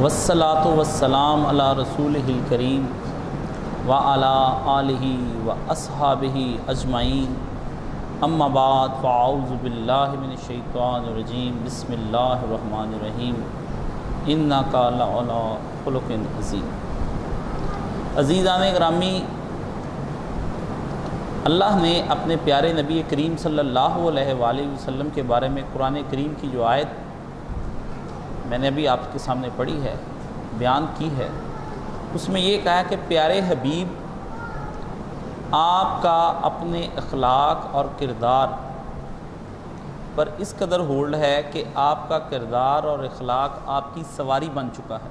والصلاۃ والسلام علی رسولہ الکریم وعلی آلہ واصحابہ اجمعین اما بعد فاعوذ باللہ من الشیطان الرجیم بسم اللہ الرحمن الرحیم انک لعلی خلق عظیم۔ عزیزان گرامی، اللہ نے اپنے پیارے نبی کریم صلی اللہ علیہ وآلہ وسلم کے بارے میں قرآن کریم کی جو آیت میں نے ابھی آپ کے سامنے پڑھی ہے، بیان کی ہے، اس میں یہ کہا کہ پیارے حبیب، آپ کا اپنے اخلاق اور کردار پر اس قدر ہولڈ ہے کہ آپ کا کردار اور اخلاق آپ کی سواری بن چکا ہے۔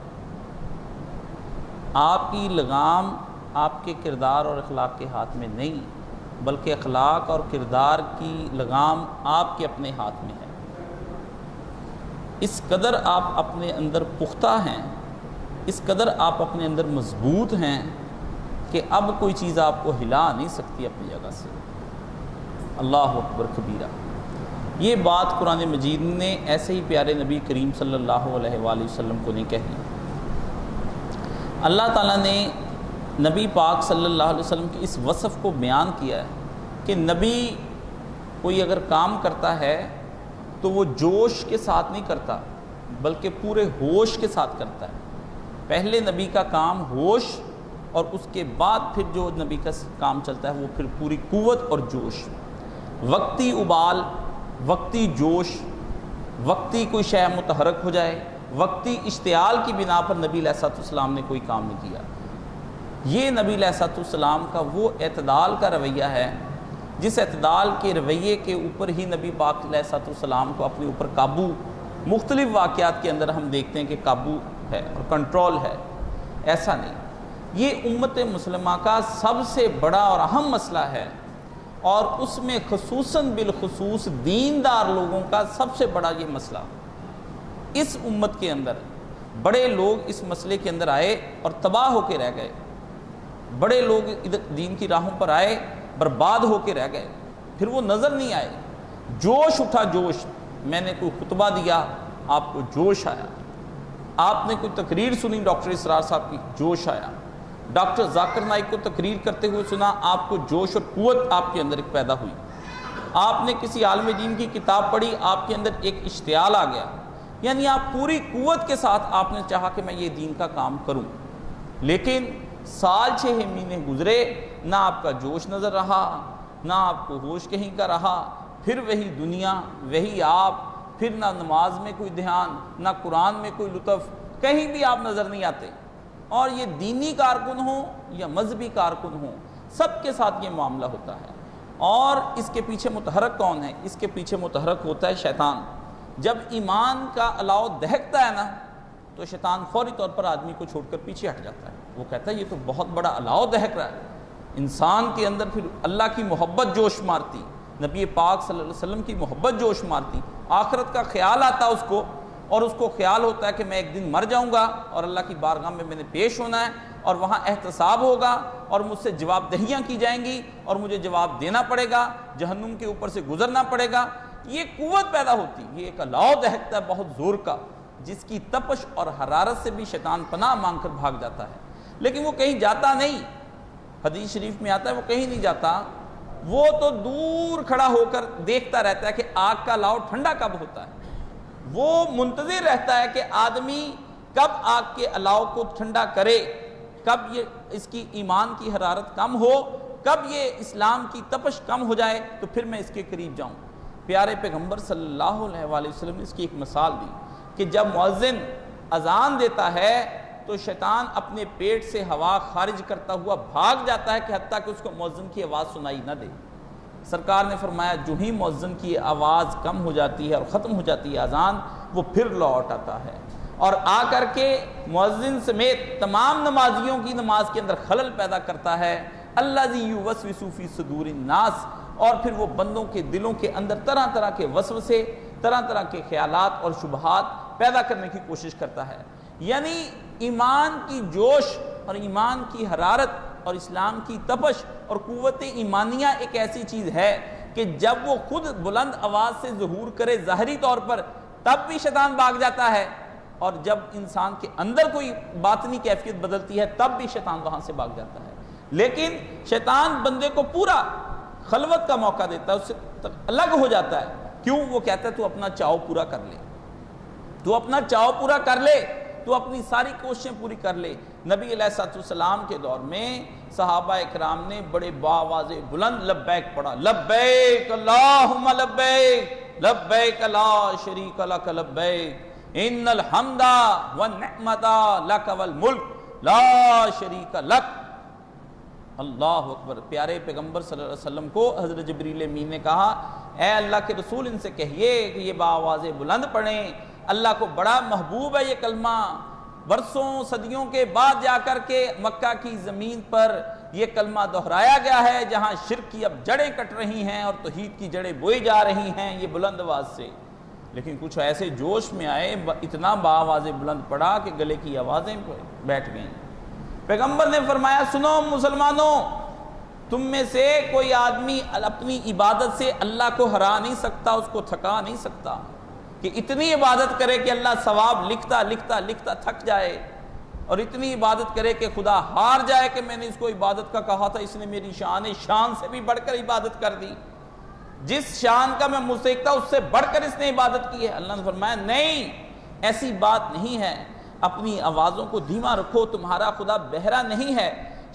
آپ کی لگام آپ کے کردار اور اخلاق کے ہاتھ میں نہیں، بلکہ اخلاق اور کردار کی لگام آپ کے اپنے ہاتھ میں ہے۔ اس قدر آپ اپنے اندر پختہ ہیں، اس قدر آپ اپنے اندر مضبوط ہیں کہ اب کوئی چیز آپ کو ہلا نہیں سکتی اپنی جگہ سے۔ اللہ اکبر کبیرہ۔ یہ بات قرآن مجید نے ایسے ہی پیارے نبی کریم صلی اللہ علیہ وآلہ وسلم کو نہیں کہی۔ اللہ تعالیٰ نے نبی پاک صلی اللہ علیہ وسلم کی اس وصف کو بیان کیا ہے کہ نبی کوئی اگر کام کرتا ہے تو وہ جوش کے ساتھ نہیں کرتا، بلکہ پورے ہوش کے ساتھ کرتا ہے۔ پہلے نبی کا کام ہوش، اور اس کے بعد پھر جو نبی کا کام چلتا ہے وہ پھر پوری قوت اور جوش، وقتی ابال، وقتی جوش، وقتی کوئی شے متحرک ہو جائے، وقتی اشتعال کی بنا پر نبی علیہ السلام نے کوئی کام نہیں کیا۔ یہ نبی علیہ السلام کا وہ اعتدال کا رویہ ہے جس اعتدال کے رویے کے اوپر ہی نبی پاک علیہ السلام کو اپنے اوپر قابو مختلف واقعات کے اندر ہم دیکھتے ہیں کہ قابو ہے اور کنٹرول ہے۔ ایسا نہیں، یہ امت مسلمہ کا سب سے بڑا اور اہم مسئلہ ہے، اور اس میں خصوصاً بالخصوص دیندار لوگوں کا سب سے بڑا یہ مسئلہ۔ اس امت کے اندر بڑے لوگ اس مسئلے کے اندر آئے اور تباہ ہو کے رہ گئے، بڑے لوگ دین کی راہوں پر آئے، برباد ہو کے رہ گئے، پھر وہ نظر نہیں آئے۔ جوش اٹھا، جوش، میں نے کوئی خطبہ دیا، آپ کو جوش آیا، آپ نے کوئی تقریر سنی ڈاکٹر اسرار صاحب کی، جوش آیا، ڈاکٹر ذاکر نائک کو تقریر کرتے ہوئے سنا، آپ کو جوش اور قوت آپ کے اندر ایک پیدا ہوئی۔ آپ نے کسی عالم دین کی کتاب پڑھی، آپ کے اندر ایک اشتعال آ گیا، یعنی آپ پوری قوت کے ساتھ آپ نے چاہا کہ میں یہ دین کا کام کروں۔ لیکن سال 6 مہینے گزرے، نہ آپ کا جوش نظر رہا، نہ آپ کو ہوش کہیں کا رہا، پھر وہی دنیا، وہی آپ، پھر نہ نماز میں کوئی دھیان، نہ قرآن میں کوئی لطف، کہیں بھی آپ نظر نہیں آتے۔ اور یہ دینی کارکن ہوں یا مذہبی کارکن ہوں، سب کے ساتھ یہ معاملہ ہوتا ہے۔ اور اس کے پیچھے متحرک کون ہے؟ اس کے پیچھے متحرک ہوتا ہے شیطان۔ جب ایمان کا الاؤ دہکتا ہے نا، تو شیطان فوری طور پر آدمی کو چھوڑ کر پیچھے ہٹ جاتا ہے۔ وہ کہتا ہے یہ تو بہت بڑا الاؤ دہک رہا ہے۔ انسان کے اندر پھر اللہ کی محبت جوش مارتی، نبی پاک صلی اللہ علیہ وسلم کی محبت جوش مارتی، آخرت کا خیال آتا اس کو، اور اس کو خیال ہوتا ہے کہ میں ایک دن مر جاؤں گا اور اللہ کی بارگاہ میں نے پیش ہونا ہے، اور وہاں احتساب ہوگا اور مجھ سے جواب دہیاں کی جائیں گی اور مجھے جواب دینا پڑے گا، جہنم کے اوپر سے گزرنا پڑے گا۔ یہ قوت پیدا ہوتی، یہ ایک الاؤ دہکتا ہے بہت زور کا، جس کی تپش اور حرارت سے بھی شیطان پناہ مانگ کر بھاگ جاتا ہے۔ لیکن وہ کہیں جاتا نہیں، حدیث شریف میں آتا ہے وہ کہیں نہیں جاتا، وہ تو دور کھڑا ہو کر دیکھتا رہتا ہے کہ آگ کا الاؤ ٹھنڈا کب ہوتا ہے۔ وہ منتظر رہتا ہے کہ آدمی کب آگ کے الاؤ کو ٹھنڈا کرے، کب یہ اس کی ایمان کی حرارت کم ہو، کب یہ اسلام کی تپش کم ہو جائے، تو پھر میں اس کے قریب جاؤں۔ پیارے پیغمبر صلی اللہ علیہ وآلہ وسلم نے اس کی ایک مثال دی کہ جب مؤذن اذان دیتا ہے تو شیطان اپنے پیٹ سے ہوا خارج کرتا ہوا بھاگ جاتا ہے کہ حتیٰ کہ اس کو مؤذن کی آواز سنائی نہ دے۔ سرکار نے فرمایا جو ہی مؤذن کی آواز کم ہو جاتی ہے اور ختم ہو جاتی ہے اذان، وہ پھر لوٹ آتا ہے اور آ کر کے مؤذن سمیت تمام نمازیوں کی نماز کے اندر خلل پیدا کرتا ہے۔ الذی یوسوس فی صدور الناس، اور پھر وہ بندوں کے دلوں کے اندر طرح طرح کے وسوسے، طرح طرح کے خیالات اور شبہات پیدا کرنے کی کوشش کرتا ہے۔ یعنی ایمان کی جوش اور ایمان کی حرارت اور اسلام کی تپش اور قوت ایمانیہ ایک ایسی چیز ہے کہ جب وہ خود بلند آواز سے ظہور کرے ظاہری طور پر، تب بھی شیطان بھاگ جاتا ہے، اور جب انسان کے اندر کوئی باطنی کیفیت بدلتی ہے تب بھی شیطان وہاں سے بھاگ جاتا ہے. لیکن شیطان بندے کو پورا خلوت کا موقع دیتا ہے، اس سے الگ ہو جاتا ہے. کیوں؟ وہ کہتا ہے تو اپنا چاؤ پورا کر لے، تو اپنا چاؤ پورا کر لے، تو اپنی ساری کوششیں پوری کر لے. نبی علیہ السلام کے دور میں صحابہ اکرام نے بڑے باواز بلند لبیک پڑھا، لبیک اللہم لبیک لبیک لا شریک لک لبیک ان الحمد والنعمت لک والملک لا شریک لک. اللہ اکبر. پیارے پیغمبر صلی اللہ علیہ وسلم کو حضرت جبریل امین نے کہا اے اللہ کے رسول ان سے کہیے کہ یہ باواز بلند پڑھیں، اللہ کو بڑا محبوب ہے یہ کلمہ. برسوں صدیوں کے بعد جا کر کے مکہ کی زمین پر یہ کلمہ دہرایا گیا ہے جہاں شرک کی اب جڑیں کٹ رہی ہیں اور توحید کی جڑیں بوئی جا رہی ہیں یہ بلند آواز سے. لیکن کچھ ایسے جوش میں آئے، اتنا باواز بلند پڑا کہ گلے کی آوازیں بیٹھ گئیں. پیغمبر نے فرمایا سنو مسلمانوں، تم میں سے کوئی آدمی اپنی عبادت سے اللہ کو ہرا نہیں سکتا، اس کو تھکا نہیں سکتا کہ اتنی عبادت کرے کہ اللہ ثواب لکھتا لکھتا لکھتا تھک جائے، اور اتنی عبادت کرے کہ خدا ہار جائے کہ میں نے اس کو عبادت کا کہا تھا، اس نے میری شان سے بھی بڑھ کر عبادت کر دی، جس شان کا میں مستحق تھا اس سے بڑھ کر اس نے عبادت کی ہے. اللہ نے فرمایا نہیں، ایسی بات نہیں ہے، اپنی آوازوں کو دھیما رکھو، تمہارا خدا بہرا نہیں ہے.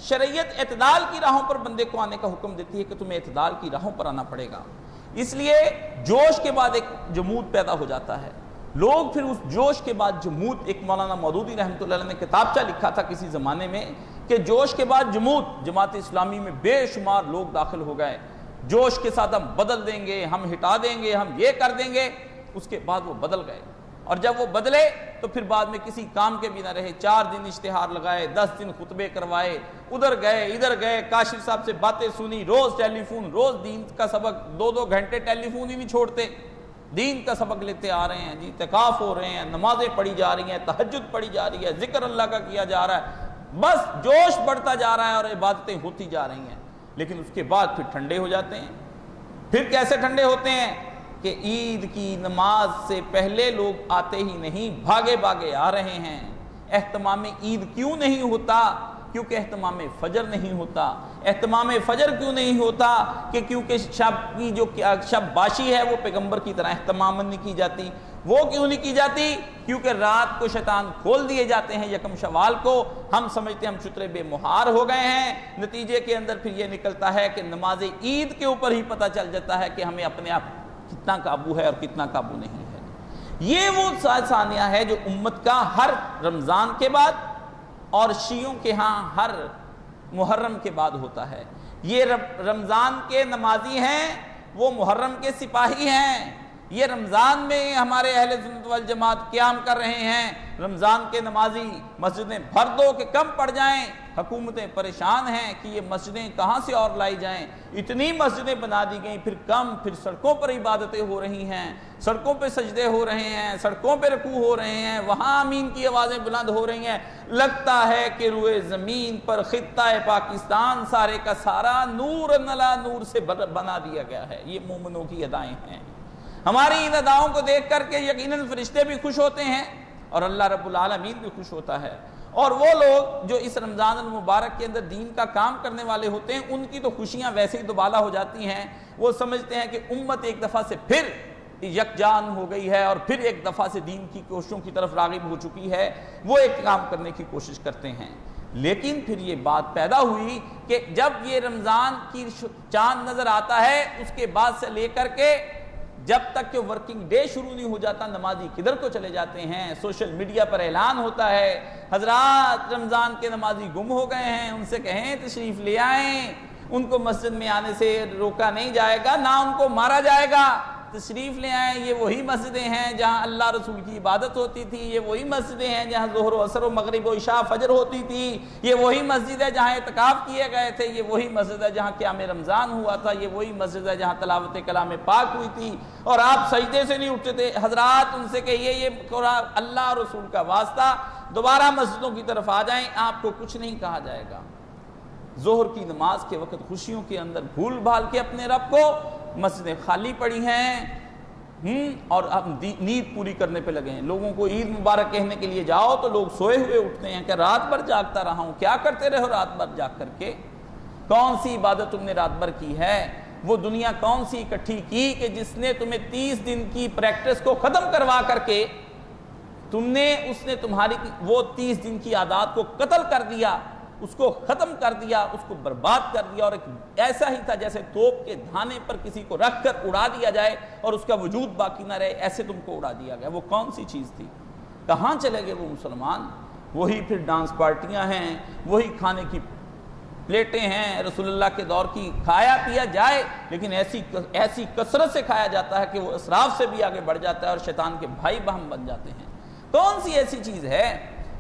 شریعت اعتدال کی راہوں پر بندے کو آنے کا حکم دیتی ہے کہ تمہیں اعتدال کی راہوں پر آنا پڑے گا. اس لیے جوش کے بعد ایک جمود پیدا ہو جاتا ہے. لوگ پھر اس جوش کے بعد جمود، ایک مولانا مودودی رحمۃ اللہ علیہ نے کتابچہ لکھا تھا کسی زمانے میں کہ جوش کے بعد جمود. جماعت اسلامی میں بے شمار لوگ داخل ہو گئے، جوش کے ساتھ ہم بدل دیں گے، ہم ہٹا دیں گے، ہم یہ کر دیں گے. اس کے بعد وہ بدل گئے، اور جب وہ بدلے تو پھر بعد میں کسی کام کے بھی نہ رہے. 4 دن اشتہار لگائے، 10 دن خطبے کروائے، ادھر گئے ادھر گئے، کاشف صاحب سے باتیں سنی، روز ٹیلی فون، روز دین کا سبق، 2 گھنٹے ٹیلی فون ہی نہیں چھوڑتے، دین کا سبق لیتے آ رہے ہیں جی، اعتکاف ہو رہے ہیں، نمازیں پڑھی جا رہی ہیں، تہجد پڑھی جا رہی ہے، ذکر اللہ کا کیا جا رہا ہے، بس جوش بڑھتا جا رہا ہے اور عبادتیں ہوتی جا رہی ہیں. لیکن اس کے بعد پھر ٹھنڈے ہو جاتے ہیں. پھر کیسے ٹھنڈے ہوتے ہیں کہ عید کی نماز سے پہلے لوگ آتے ہی نہیں، بھاگے بھاگے آ رہے ہیں. اہتمام عید کیوں نہیں ہوتا؟ کیونکہ اہتمام فجر نہیں ہوتا. اہتمام فجر کیوں نہیں ہوتا؟ کہ کیونکہ شب کی جو شب باشی ہے وہ پیغمبر کی طرح اہتمام نہیں کی جاتی. وہ کیوں نہیں کی جاتی؟ کیونکہ رات کو شیطان کھول دیے جاتے ہیں یکم شوال کو. ہم سمجھتے ہیں ہم چترے بے مہار ہو گئے ہیں. نتیجے کے اندر پھر یہ نکلتا ہے کہ نماز عید کے اوپر ہی پتہ چل جاتا ہے کہ ہمیں اپنے آپ کتنا قابو ہے اور کتنا قابو نہیں ہے. یہ وہ ثانیہ ہے جو امت کا ہر رمضان کے بعد اور شیعوں کے ہاں ہر محرم کے بعد ہوتا ہے. یہ رمضان کے نمازی ہیں، وہ محرم کے سپاہی ہیں. یہ رمضان میں ہمارے اہل سنت والجماعت قیام کر رہے ہیں. رمضان کے نمازی مسجدیں بھر دو کہ کم پڑ جائیں. حکومتیں پریشان ہیں کہ یہ مسجدیں کہاں سے اور لائی جائیں. اتنی مسجدیں بنا دی گئیں، پھر کم، پھر سڑکوں پر عبادتیں ہو رہی ہیں، سڑکوں پہ سجدے ہو رہے ہیں، سڑکوں پہ رکوع ہو رہے ہیں، وہاں آمین کی آوازیں بلند ہو رہی ہیں. لگتا ہے کہ روئے زمین پر خطہ پاکستان سارے کا سارا نور نلا نور سے بنا دیا گیا ہے. یہ مومنوں کی ادائیں ہیں. ہماری ان اداؤں کو دیکھ کر کے یقیناً فرشتے بھی خوش ہوتے ہیں اور اللہ رب العالمین بھی خوش ہوتا ہے. اور وہ لوگ جو اس رمضان المبارک کے اندر دین کا کام کرنے والے ہوتے ہیں ان کی تو خوشیاں ویسے ہی دوبالا ہو جاتی ہیں. وہ سمجھتے ہیں کہ امت ایک دفعہ سے پھر یکجان ہو گئی ہے اور پھر ایک دفعہ سے دین کی کوششوں کی طرف راغب ہو چکی ہے. وہ ایک کام کرنے کی کوشش کرتے ہیں. لیکن پھر یہ بات پیدا ہوئی کہ جب یہ رمضان کی چاند نظر آتا ہے اس کے بعد سے لے کر کے جب تک کہ ورکنگ ڈے شروع نہیں ہو جاتا نمازی کدھر کو چلے جاتے ہیں. سوشل میڈیا پر اعلان ہوتا ہے حضرات رمضان کے نمازی گم ہو گئے ہیں، ان سے کہیں تشریف لے آئیں. ان کو مسجد میں آنے سے روکا نہیں جائے گا، نہ ان کو مارا جائے گا. تشریف لے آئیں. یہ وہی مسجدیں ہیں جہاں اللہ رسول کی عبادت ہوتی تھی. یہ وہی مسجدیں ہیں جہاں ظہر و عصر و مغرب و عشاء فجر ہوتی تھی. یہ وہی مسجد ہے جہاں اعتکاف کیے گئے تھے. یہ وہی مسجد ہے جہاں قیام رمضان ہوا تھا. یہ وہی مسجد ہے جہاں تلاوت کلام پاک ہوئی تھی اور آپ سجدے سے نہیں اٹھتے تھے. حضرات ان سے کہیے یہ قرآن اللہ رسول کا واسطہ دوبارہ مسجدوں کی طرف آ جائیں، آپ کو کچھ نہیں کہا جائے گا. ظہر کی نماز کے وقت خوشیوں کے اندر بھول بھال کے اپنے رب کو، مسجدیں خالی پڑی ہیں، اور ہم نیند پوری کرنے پہ لگے ہیں. لوگوں کو عید مبارک کہنے کے لیے جاؤ تو لوگ سوئے ہوئے اٹھتے ہیں کہ رات بھر جاگتا رہا ہوں. کیا کرتے رہے ہو رات بھر جاگ کر کے؟ کون سی عبادت تم نے رات بھر کی ہے؟ وہ دنیا کون سی اکٹھی کی کہ جس نے تمہیں 30 دن کی پریکٹس کو ختم کروا کر کے اس نے تمہاری وہ 30 دن کی عادات کو قتل کر دیا، اس کو ختم کر دیا، اس کو برباد کر دیا، اور ایک ایسا ہی تھا جیسے توپ کے دھانے پر کسی کو رکھ کر اڑا دیا جائے اور اس کا وجود باقی نہ رہے، ایسے تم کو اڑا دیا گیا. وہ کون سی چیز تھی؟ کہاں چلے گئے وہ مسلمان؟ وہی پھر ڈانس پارٹیاں ہیں، وہی کھانے کی پلیٹیں ہیں رسول اللہ کے دور کی. کھایا پیا جائے لیکن ایسی کثرت سے کھایا جاتا ہے کہ وہ اسراف سے بھی آگے بڑھ جاتا ہے اور شیطان کے بھائی بہم بن جاتے ہیں. کون سی ایسی چیز ہے؟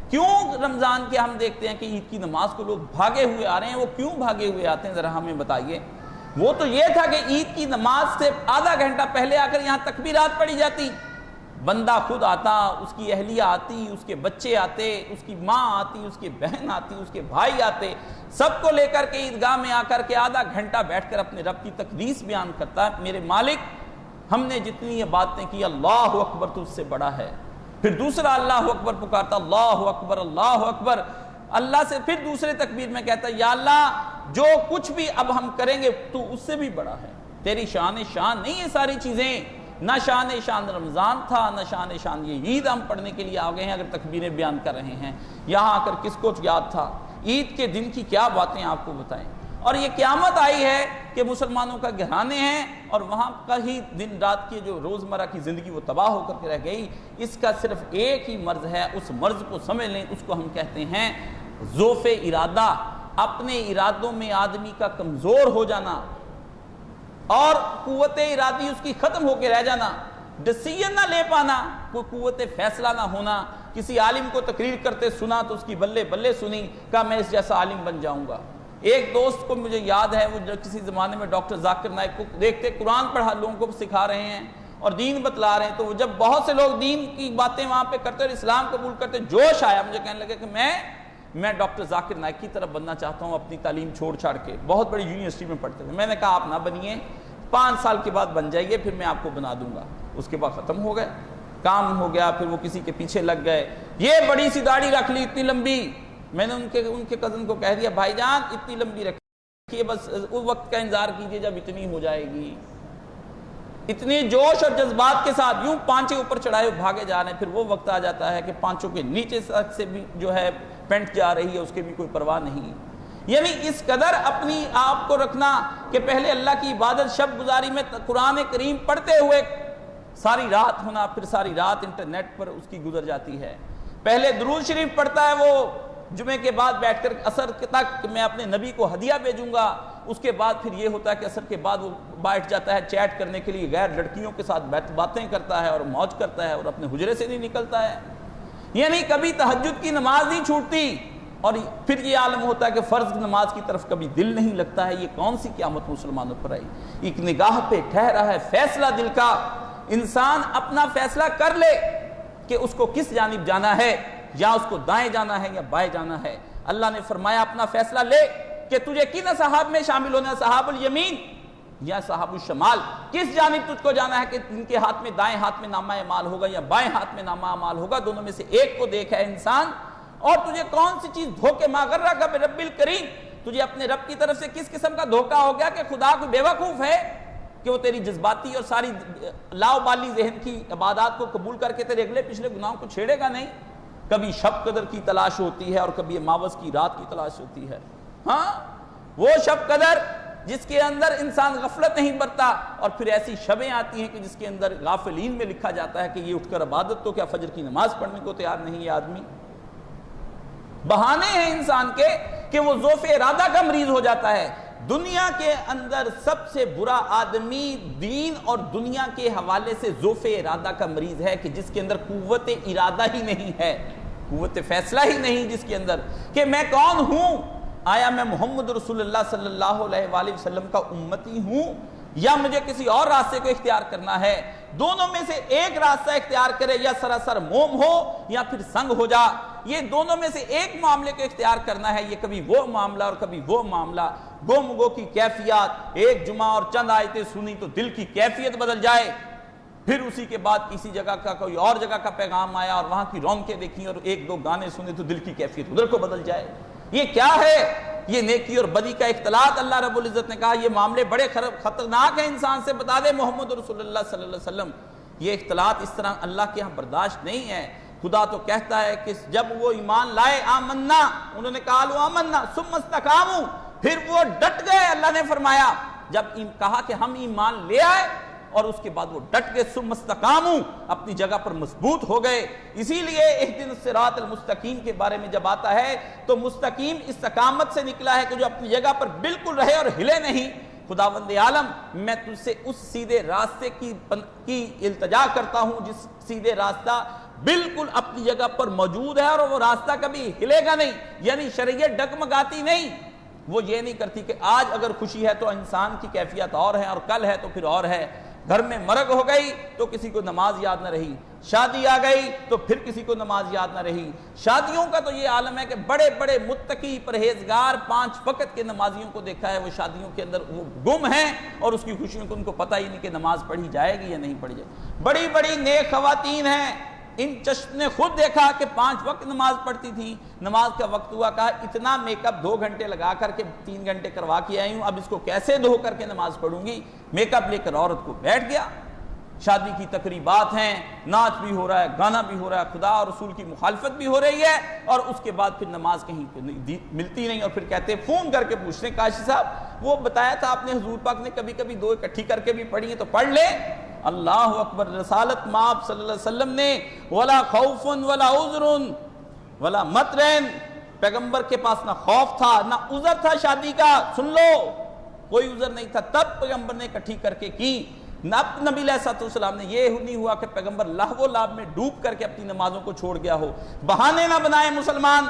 کیوں رمضان کے ہم دیکھتے ہیں کہ عید کی نماز کو لوگ بھاگے ہوئے آ رہے ہیں؟ وہ کیوں بھاگے ہوئے آتے ہیں ذرا ہمیں بتائیے. وہ تو یہ تھا کہ عید کی نماز سے آدھا گھنٹہ پہلے آ کر یہاں تکبیرات پڑھی جاتی، بندہ خود آتا، اس کی اہلیہ آتی، اس کے بچے آتے، اس کی ماں آتی، اس کی بہن آتی، اس کے بھائی آتے، سب کو لے کر کے عیدگاہ میں آ کر کے آدھا گھنٹہ بیٹھ کر اپنے رب کی تقدیس بیان کرتا ہے. میرے مالک، ہم نے جتنی یہ باتیں کی، اللہ اکبر تو اس سے بڑا ہے. پھر دوسرا اللہ اکبر پکارتا، اللہ اکبر اللہ اکبر. اللہ سے پھر دوسرے تکبیر میں کہتا ہے یا اللہ جو کچھ بھی اب ہم کریں گے تو اس سے بھی بڑا ہے، تیری شان نہیں یہ ساری چیزیں. نہ شان رمضان تھا، نہ شان یہ عید ہم پڑھنے کے لیے آ گئے ہیں اگر تکبیریں بیان کر رہے ہیں. یہاں آ کر کس کو یاد تھا؟ عید کے دن کی کیا باتیں آپ کو بتائیں. اور یہ قیامت آئی ہے کہ مسلمانوں کا گھرانے ہیں اور وہاں کا ہی دن رات کی جو روزمرہ کی زندگی وہ تباہ ہو کر کے رہ گئی. اس کا صرف ایک ہی مرض ہے، اس مرض کو سمجھ لیں. اس کو ہم کہتے ہیں ضعف ارادہ. اپنے ارادوں میں آدمی کا کمزور ہو جانا اور قوت ارادی اس کی ختم ہو کے رہ جانا، ڈیسیژن نہ لے پانا، کوئی قوت فیصلہ نہ ہونا. کسی عالم کو تقریر کرتے سنا تو اس کی بلے بلے سنی، کہا میں اس جیسا عالم بن جاؤں گا. ایک دوست کو مجھے یاد ہے، وہ کسی زمانے میں ڈاکٹر ذاکر نائک کو دیکھتے قرآن پڑھا لوگوں کو سکھا رہے ہیں اور دین بتلا رہے ہیں، تو جب بہت سے لوگ دین کی باتیں وہاں پہ کرتے اور اسلام قبول کرتے، جوش آیا. مجھے کہنے لگے کہ میں ڈاکٹر ذاکر نائک کی طرف بننا چاہتا ہوں، اپنی تعلیم چھاڑ کے. بہت بڑی یونیورسٹی میں پڑھتے ہوئے. میں نے کہا آپ نہ بنیے، 5 سال کے بعد بن جائیے، پھر میں آپ کو بنا دوں گا. اس کے بعد ختم ہو گئے، کام ہو گیا. پھر وہ کسی کے پیچھے لگ گئے، یہ بڑی سی داڑھی رکھ لی اتنی لمبی. میں نے ان کے کزن کو کہہ دیا بھائی جان اتنی لمبی رکھیے، بس اس وقت کا انتظار کیجئے جب اتنی ہو جائے گی. اتنی جوش اور جذبات کے ساتھ یوں پانچے اوپر چڑھائے بھاگے جا رہے ہیں. پھر وہ وقت آ جاتا ہے کہ پانچوں کے نیچے تک سے بھی جو ہے پینٹ جا رہی ہے، اس کے بھی کوئی پرواہ نہیں. یعنی اس قدر اپنی آپ کو رکھنا کہ پہلے اللہ کی عبادت شب گزاری میں قرآن کریم پڑھتے ہوئے ساری رات ہونا، پھر ساری رات انٹرنیٹ پر اس کی گزر جاتی ہے. پہلے درود شریف پڑھتا ہے وہ جمعے کے بعد بیٹھ کر عصر تک کہ میں اپنے نبی کو ہدیہ بھیجوں گا. اس کے بعد پھر یہ ہوتا ہے کہ عصر کے بعد وہ بیٹھ جاتا ہے چیٹ کرنے کے لیے، غیر لڑکیوں کے ساتھ باتیں کرتا ہے اور موج کرتا ہے اور اپنے حجرے سے نہیں نکلتا ہے. یعنی کبھی تہجد کی نماز نہیں چھوٹتی. اور پھر یہ عالم ہوتا ہے کہ فرض نماز کی طرف کبھی دل نہیں لگتا ہے. یہ کون سی قیامت مسلمانوں پر آئی؟ ایک نگاہ پہ ٹھہرا ہے فیصلہ دل کا. انسان اپنا فیصلہ کر لے کہ اس کو کس جانب جانا ہے، یا اس کو دائیں جانا ہے یا بائیں جانا ہے. اللہ نے فرمایا اپنا فیصلہ لے کہ تجھے کن اصحاب میں شامل ہونا ہے، صحاب الیمین یا صحاب الشمال. کس جانب تجھ کو جانا ہے کہ جن کے ہاتھ میں دائیں ہاتھ میں نامہ اعمال ہوگا یا بائیں ہاتھ میں نامہ اعمال ہوگا. دونوں میں سے ایک کو دیکھا ہے انسان. اور تجھے کون سی چیز دھوکے ما غرک برب الکریم، تجھے اپنے رب کی طرف سے کس قسم کا دھوکہ ہو گیا کہ خدا کوئی بے وقوف ہے کہ وہ تیری جذباتی اور ساری لاؤبالی ذہن کی عبادات کو قبول کر کے تیرے اگلے پچھلے گناہوں کو چھیڑے گا نہیں. کبھی شب قدر کی تلاش ہوتی ہے اور کبھی اماوس کی رات کی تلاش ہوتی ہے. ہاں وہ شب قدر جس کے اندر انسان غفلت نہیں برتا، اور پھر ایسی شبیں آتی ہیں کہ جس کے اندر غافلین میں لکھا جاتا ہے کہ یہ اٹھ کر عبادت تو کیا فجر کی نماز پڑھنے کو تیار نہیں ہے آدمی. بہانے ہیں انسان کے کہ وہ ضعف ارادہ کا مریض ہو جاتا ہے. دنیا کے اندر سب سے برا آدمی دین اور دنیا کے حوالے سے ضعف ارادہ کا مریض ہے کہ جس کے اندر قوت ارادہ ہی نہیں ہے، قوت فیصلہ ہی نہیں جس کے اندر کہ میں کون ہوں. آیا میں محمد رسول اللہ صلی اللہ علیہ وآلہ وسلم کا امتی ہوں یا مجھے کسی اور راستے کو اختیار کرنا ہے. دونوں میں سے ایک راستہ اختیار کرے، یا سراسر موم ہو یا پھر سنگ ہو جا. یہ دونوں میں سے ایک معاملے کو اختیار کرنا ہے. یہ کبھی وہ معاملہ اور کبھی وہ معاملہ. گو کی کیفیات، ایک جمعہ اور چند آیتیں سنی تو دل کی کیفیت بدل جائے. پھر اسی کے بعد کسی جگہ کا کوئی اور جگہ کا پیغام آیا اور وہاں کی رونقیں دیکھیں اور ایک دو گانے سنے تو دل کی کیفیت ادھر کو بدل جائے. یہ کیا ہے؟ یہ نیکی اور بدی کا اختلاط. اللہ رب العزت نے کہا یہ معاملے بڑے خطرناک ہیں, انسان سے بتا دے محمد رسول اللہ صلی اللہ علیہ وسلم. یہ اختلاط اس طرح اللہ کے ہاں برداشت نہیں ہے. خدا تو کہتا ہے کہ جب وہ ایمان لائے آمنا, انہوں نے کہا لو آمنا ثم استقاموا, پھر وہ ڈٹ گئے. اللہ نے فرمایا جب کہا کہ ہم ایمان لے آئے اور اس کے بعد وہ ڈٹ گئے, ثم استقاموا, اپنی جگہ پر مضبوط ہو گئے. اسی لیے اہدنا الصراط المستقیم کے بارے میں جب آتا ہے تو مستقیم استقامت سے نکلا ہے کہ جو اپنی جگہ پر بالکل رہے اور ہلے نہیں. خداوند عالم میں تجھ سے اس سیدھے راستے کی التجا کرتا ہوں جس سیدھے راستہ بالکل اپنی جگہ پر موجود ہے اور وہ راستہ کبھی ہلے گا نہیں. یعنی شریعت ڈگمگاتی نہیں, وہ یہ نہیں کرتی کہ آج اگر خوشی ہے تو انسان کی کیفیت اور ہے اور کل ہے تو پھر اور ہے. گھر میں مرگ ہو گئی تو کسی کو نماز یاد نہ رہی, شادی آ گئی تو پھر کسی کو نماز یاد نہ رہی. شادیوں کا تو یہ عالم ہے کہ بڑے بڑے متقی پرہیزگار 5 وقت کے نمازیوں کو دیکھا ہے وہ شادیوں کے اندر وہ گم ہیں اور اس کی خوشیوں کو ان کو پتہ ہی نہیں کہ نماز پڑھی جائے گی یا نہیں پڑھی جائے گی. بڑی بڑی نیک خواتین ہیں, ان چشم نے خود دیکھا کہ 5 وقت نماز پڑھتی تھیں, نماز کا وقت ہوا, کہا اتنا میک اپ 2 گھنٹے لگا کر کے 3 گھنٹے کروا کے آئی ہوں, اب اس کو کیسے دھو کر کے نماز پڑھوں گی. میک اپ لے کر عورت کو بیٹھ گیا. شادی کی تقریبات ہیں, ناچ بھی ہو رہا ہے, گانا بھی ہو رہا ہے, خدا اور رسول کی مخالفت بھی ہو رہی ہے, اور اس کے بعد پھر نماز کہیں ملتی نہیں. اور پھر کہتے فون کر کے پوچھتے ہیں کاشی صاحب وہ بتایا تھا آپ نے حضور پاک نے کبھی کبھی 2 اکٹھی کر کے بھی پڑھی ہیں تو پڑھ لیں. اللہ اکبر. رسالت مآب صلی اللہ علیہ وسلم نے ولا خوف ولا عذر ولا مطرن, پیغمبر کے پاس نہ خوف تھا نہ عذر تھا شادی کا. سن لو, کوئی عذر نہیں تھا, تب پیغمبر نے اکٹھی کر کے کی. نبی علیہ السلام نے یہ نہیں ہوا کہ پیغمبر لہو و لعب میں ڈوب کر کے اپنی نمازوں کو چھوڑ گیا ہو. بہانے نہ بنائے مسلمان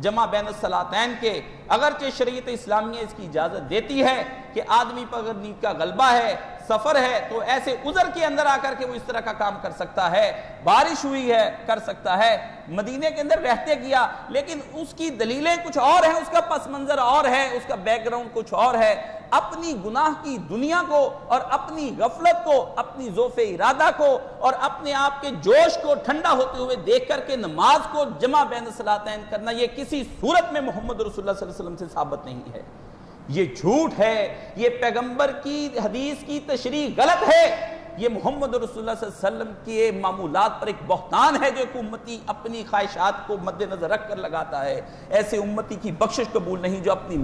جمع بین الصلاتین کے. اگرچہ شریعت اسلامیہ اس کی اجازت دیتی ہے کہ آدمی پر اگر نیند کا غلبہ ہے, سفر ہے, تو ایسے عذر کے اندر آ کر کے وہ اس طرح کا کام کر سکتا ہے. بارش ہوئی ہے کر سکتا ہے, مدینے کے اندر رہتے کیا, لیکن اس کی دلیلیں کچھ اور ہیں, اس کا پس منظر اور ہے, اس کا بیک گراؤنڈ کچھ اور ہے. اپنی گناہ کی دنیا کو اور اپنی غفلت کو, اپنی ذوف ارادہ کو اور اپنے آپ کے جوش کو ٹھنڈا ہوتے ہوئے دیکھ کر کے نماز کو جمع بین الصلاتین کرنا, یہ کسی صورت میں محمد رسول اللہ صلی اللہ علیہ وسلم سے ثابت نہیں ہے. یہ جھوٹ ہے, یہ پیغمبر کی حدیث کی تشریح غلط ہے, یہ محمد رسول اللہ صلی اللہ علیہ وسلم کے معمولات پر ایک بہتان ہے جو ایک امتی اپنی خواہشات کو مد نظر رکھ کر لگاتا ہے. ایسے امتی کی بخشش قبول نہیں جو اپنی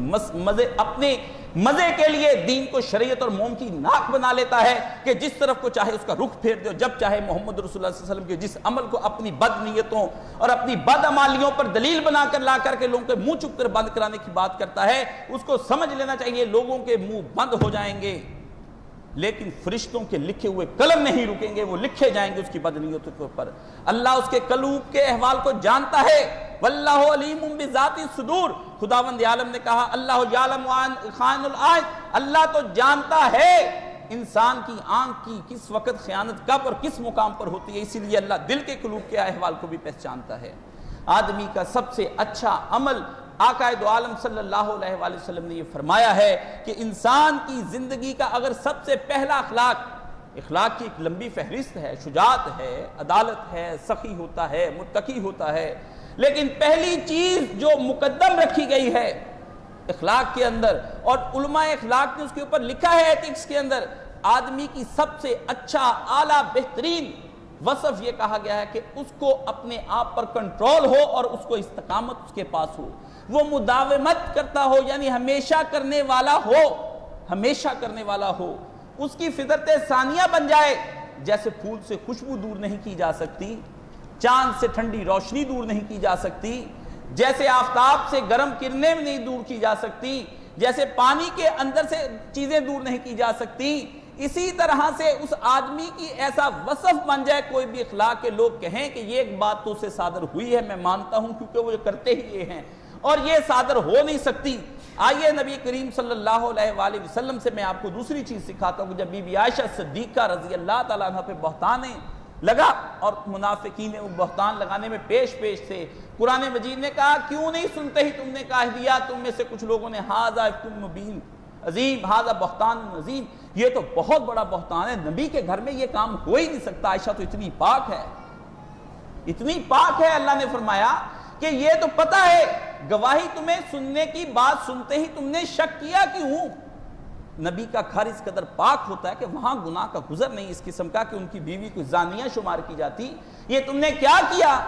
اپنے مزے کے لیے دین کو شریعت اور موم کی ناک بنا لیتا ہے کہ جس طرف کو چاہے اس کا رخ پھیر دے, جب چاہے محمد رسول اللہ صلی اللہ علیہ وسلم کے جس عمل کو اپنی بد نیتوں اور اپنی بد عمالیوں پر دلیل بنا کر لا کر کے لوگوں کے منہ چپ کر بند کرانے کی بات کرتا ہے, اس کو سمجھ لینا چاہیے لوگوں کے منہ بند ہو جائیں گے لیکن فرشتوں کے لکھے ہوئے قلم نہیں رکیں گے, وہ لکھے جائیں گے اس کی بدنیتوں کے اوپر. اللہ اس کے قلوب کے احوال کو جانتا ہے. واللہ علیم بذات الصدور, خداوند عالم نے کہا اللہ یعلم خائن العین, اللہ تو جانتا ہے انسان کی آنکھ کی کس وقت خیانت کب اور کس مقام پر ہوتی ہے, اسی لیے اللہ دل کے قلوب کے احوال کو بھی پہچانتا ہے. آدمی کا سب سے اچھا عمل آقا دو عالم صلی اللہ علیہ وآلہ وسلم نے یہ فرمایا ہے کہ انسان کی زندگی کا اگر سب سے پہلا اخلاق کی ایک لمبی فہرست ہے, شجاعت ہے, عدالت ہے, سخی ہوتا ہے, متقی ہوتا ہے, لیکن پہلی چیز جو مقدم رکھی گئی ہے اخلاق کے اندر, اور علماء اخلاق نے اس کے اوپر لکھا ہے ایتھکس کے اندر, آدمی کی سب سے اچھا اعلیٰ بہترین وصف یہ کہا گیا ہے کہ اس کو اپنے آپ پر کنٹرول ہو اور اس کو استقامت اس کے پاس ہو, وہ مداومت کرتا ہو, یعنی ہمیشہ کرنے والا ہو, ہمیشہ کرنے والا ہو, اس کی فطرت ثانیہ بن جائے. جیسے پھول سے خوشبو دور نہیں کی جا سکتی, چاند سے ٹھنڈی روشنی دور نہیں کی جا سکتی, جیسے آفتاب سے گرم کرنیں نہیں دور کی جا سکتی, جیسے پانی کے اندر سے چیزیں دور نہیں کی جا سکتی, اسی طرح سے اس آدمی کی ایسا وصف بن جائے کوئی بھی اخلاق کے لوگ کہیں کہ یہ ایک بات تو سے صادر ہوئی ہے, میں مانتا ہوں کیونکہ وہ کرتے ہی یہ ہیں اور یہ صادر ہو نہیں سکتی. آئیے نبی کریم صلی اللہ علیہ وآلہ وسلم سے میں آپ کو دوسری چیز سکھاتا ہوں. جب بی بی عائشہ صدیقہ رضی اللہ تعالیٰ عنہ پہ بہتان لگا اور منافقین وہ بہتان لگانے میں پیش تھے, قرآن مجید نے کہا کیوں نہیں سنتے ہی تم نے کہہ دیا, تم میں سے کچھ لوگوں نے ھذا افک مبین عظیم, ھذا بہتان عظیم, یہ تو بہت بڑا بہتان ہے، نبی کے گھر میں یہ کام ہو ہی نہیں سکتا، عائشہ تو اتنی پاک ہے، اتنی پاک ہے۔ اللہ نے فرمایا کہ یہ تو پتہ ہے، گواہی تمہیں سننے کی بات سنتے ہی تم نے شک کیا کیوں؟ نبی کا گھر اس قدر پاک ہوتا ہے کہ وہاں گناہ کا گزر نہیں اس قسم کا کہ ان کی بیوی کو زانیہ شمار کی جاتی۔ یہ تم نے کیا کیا؟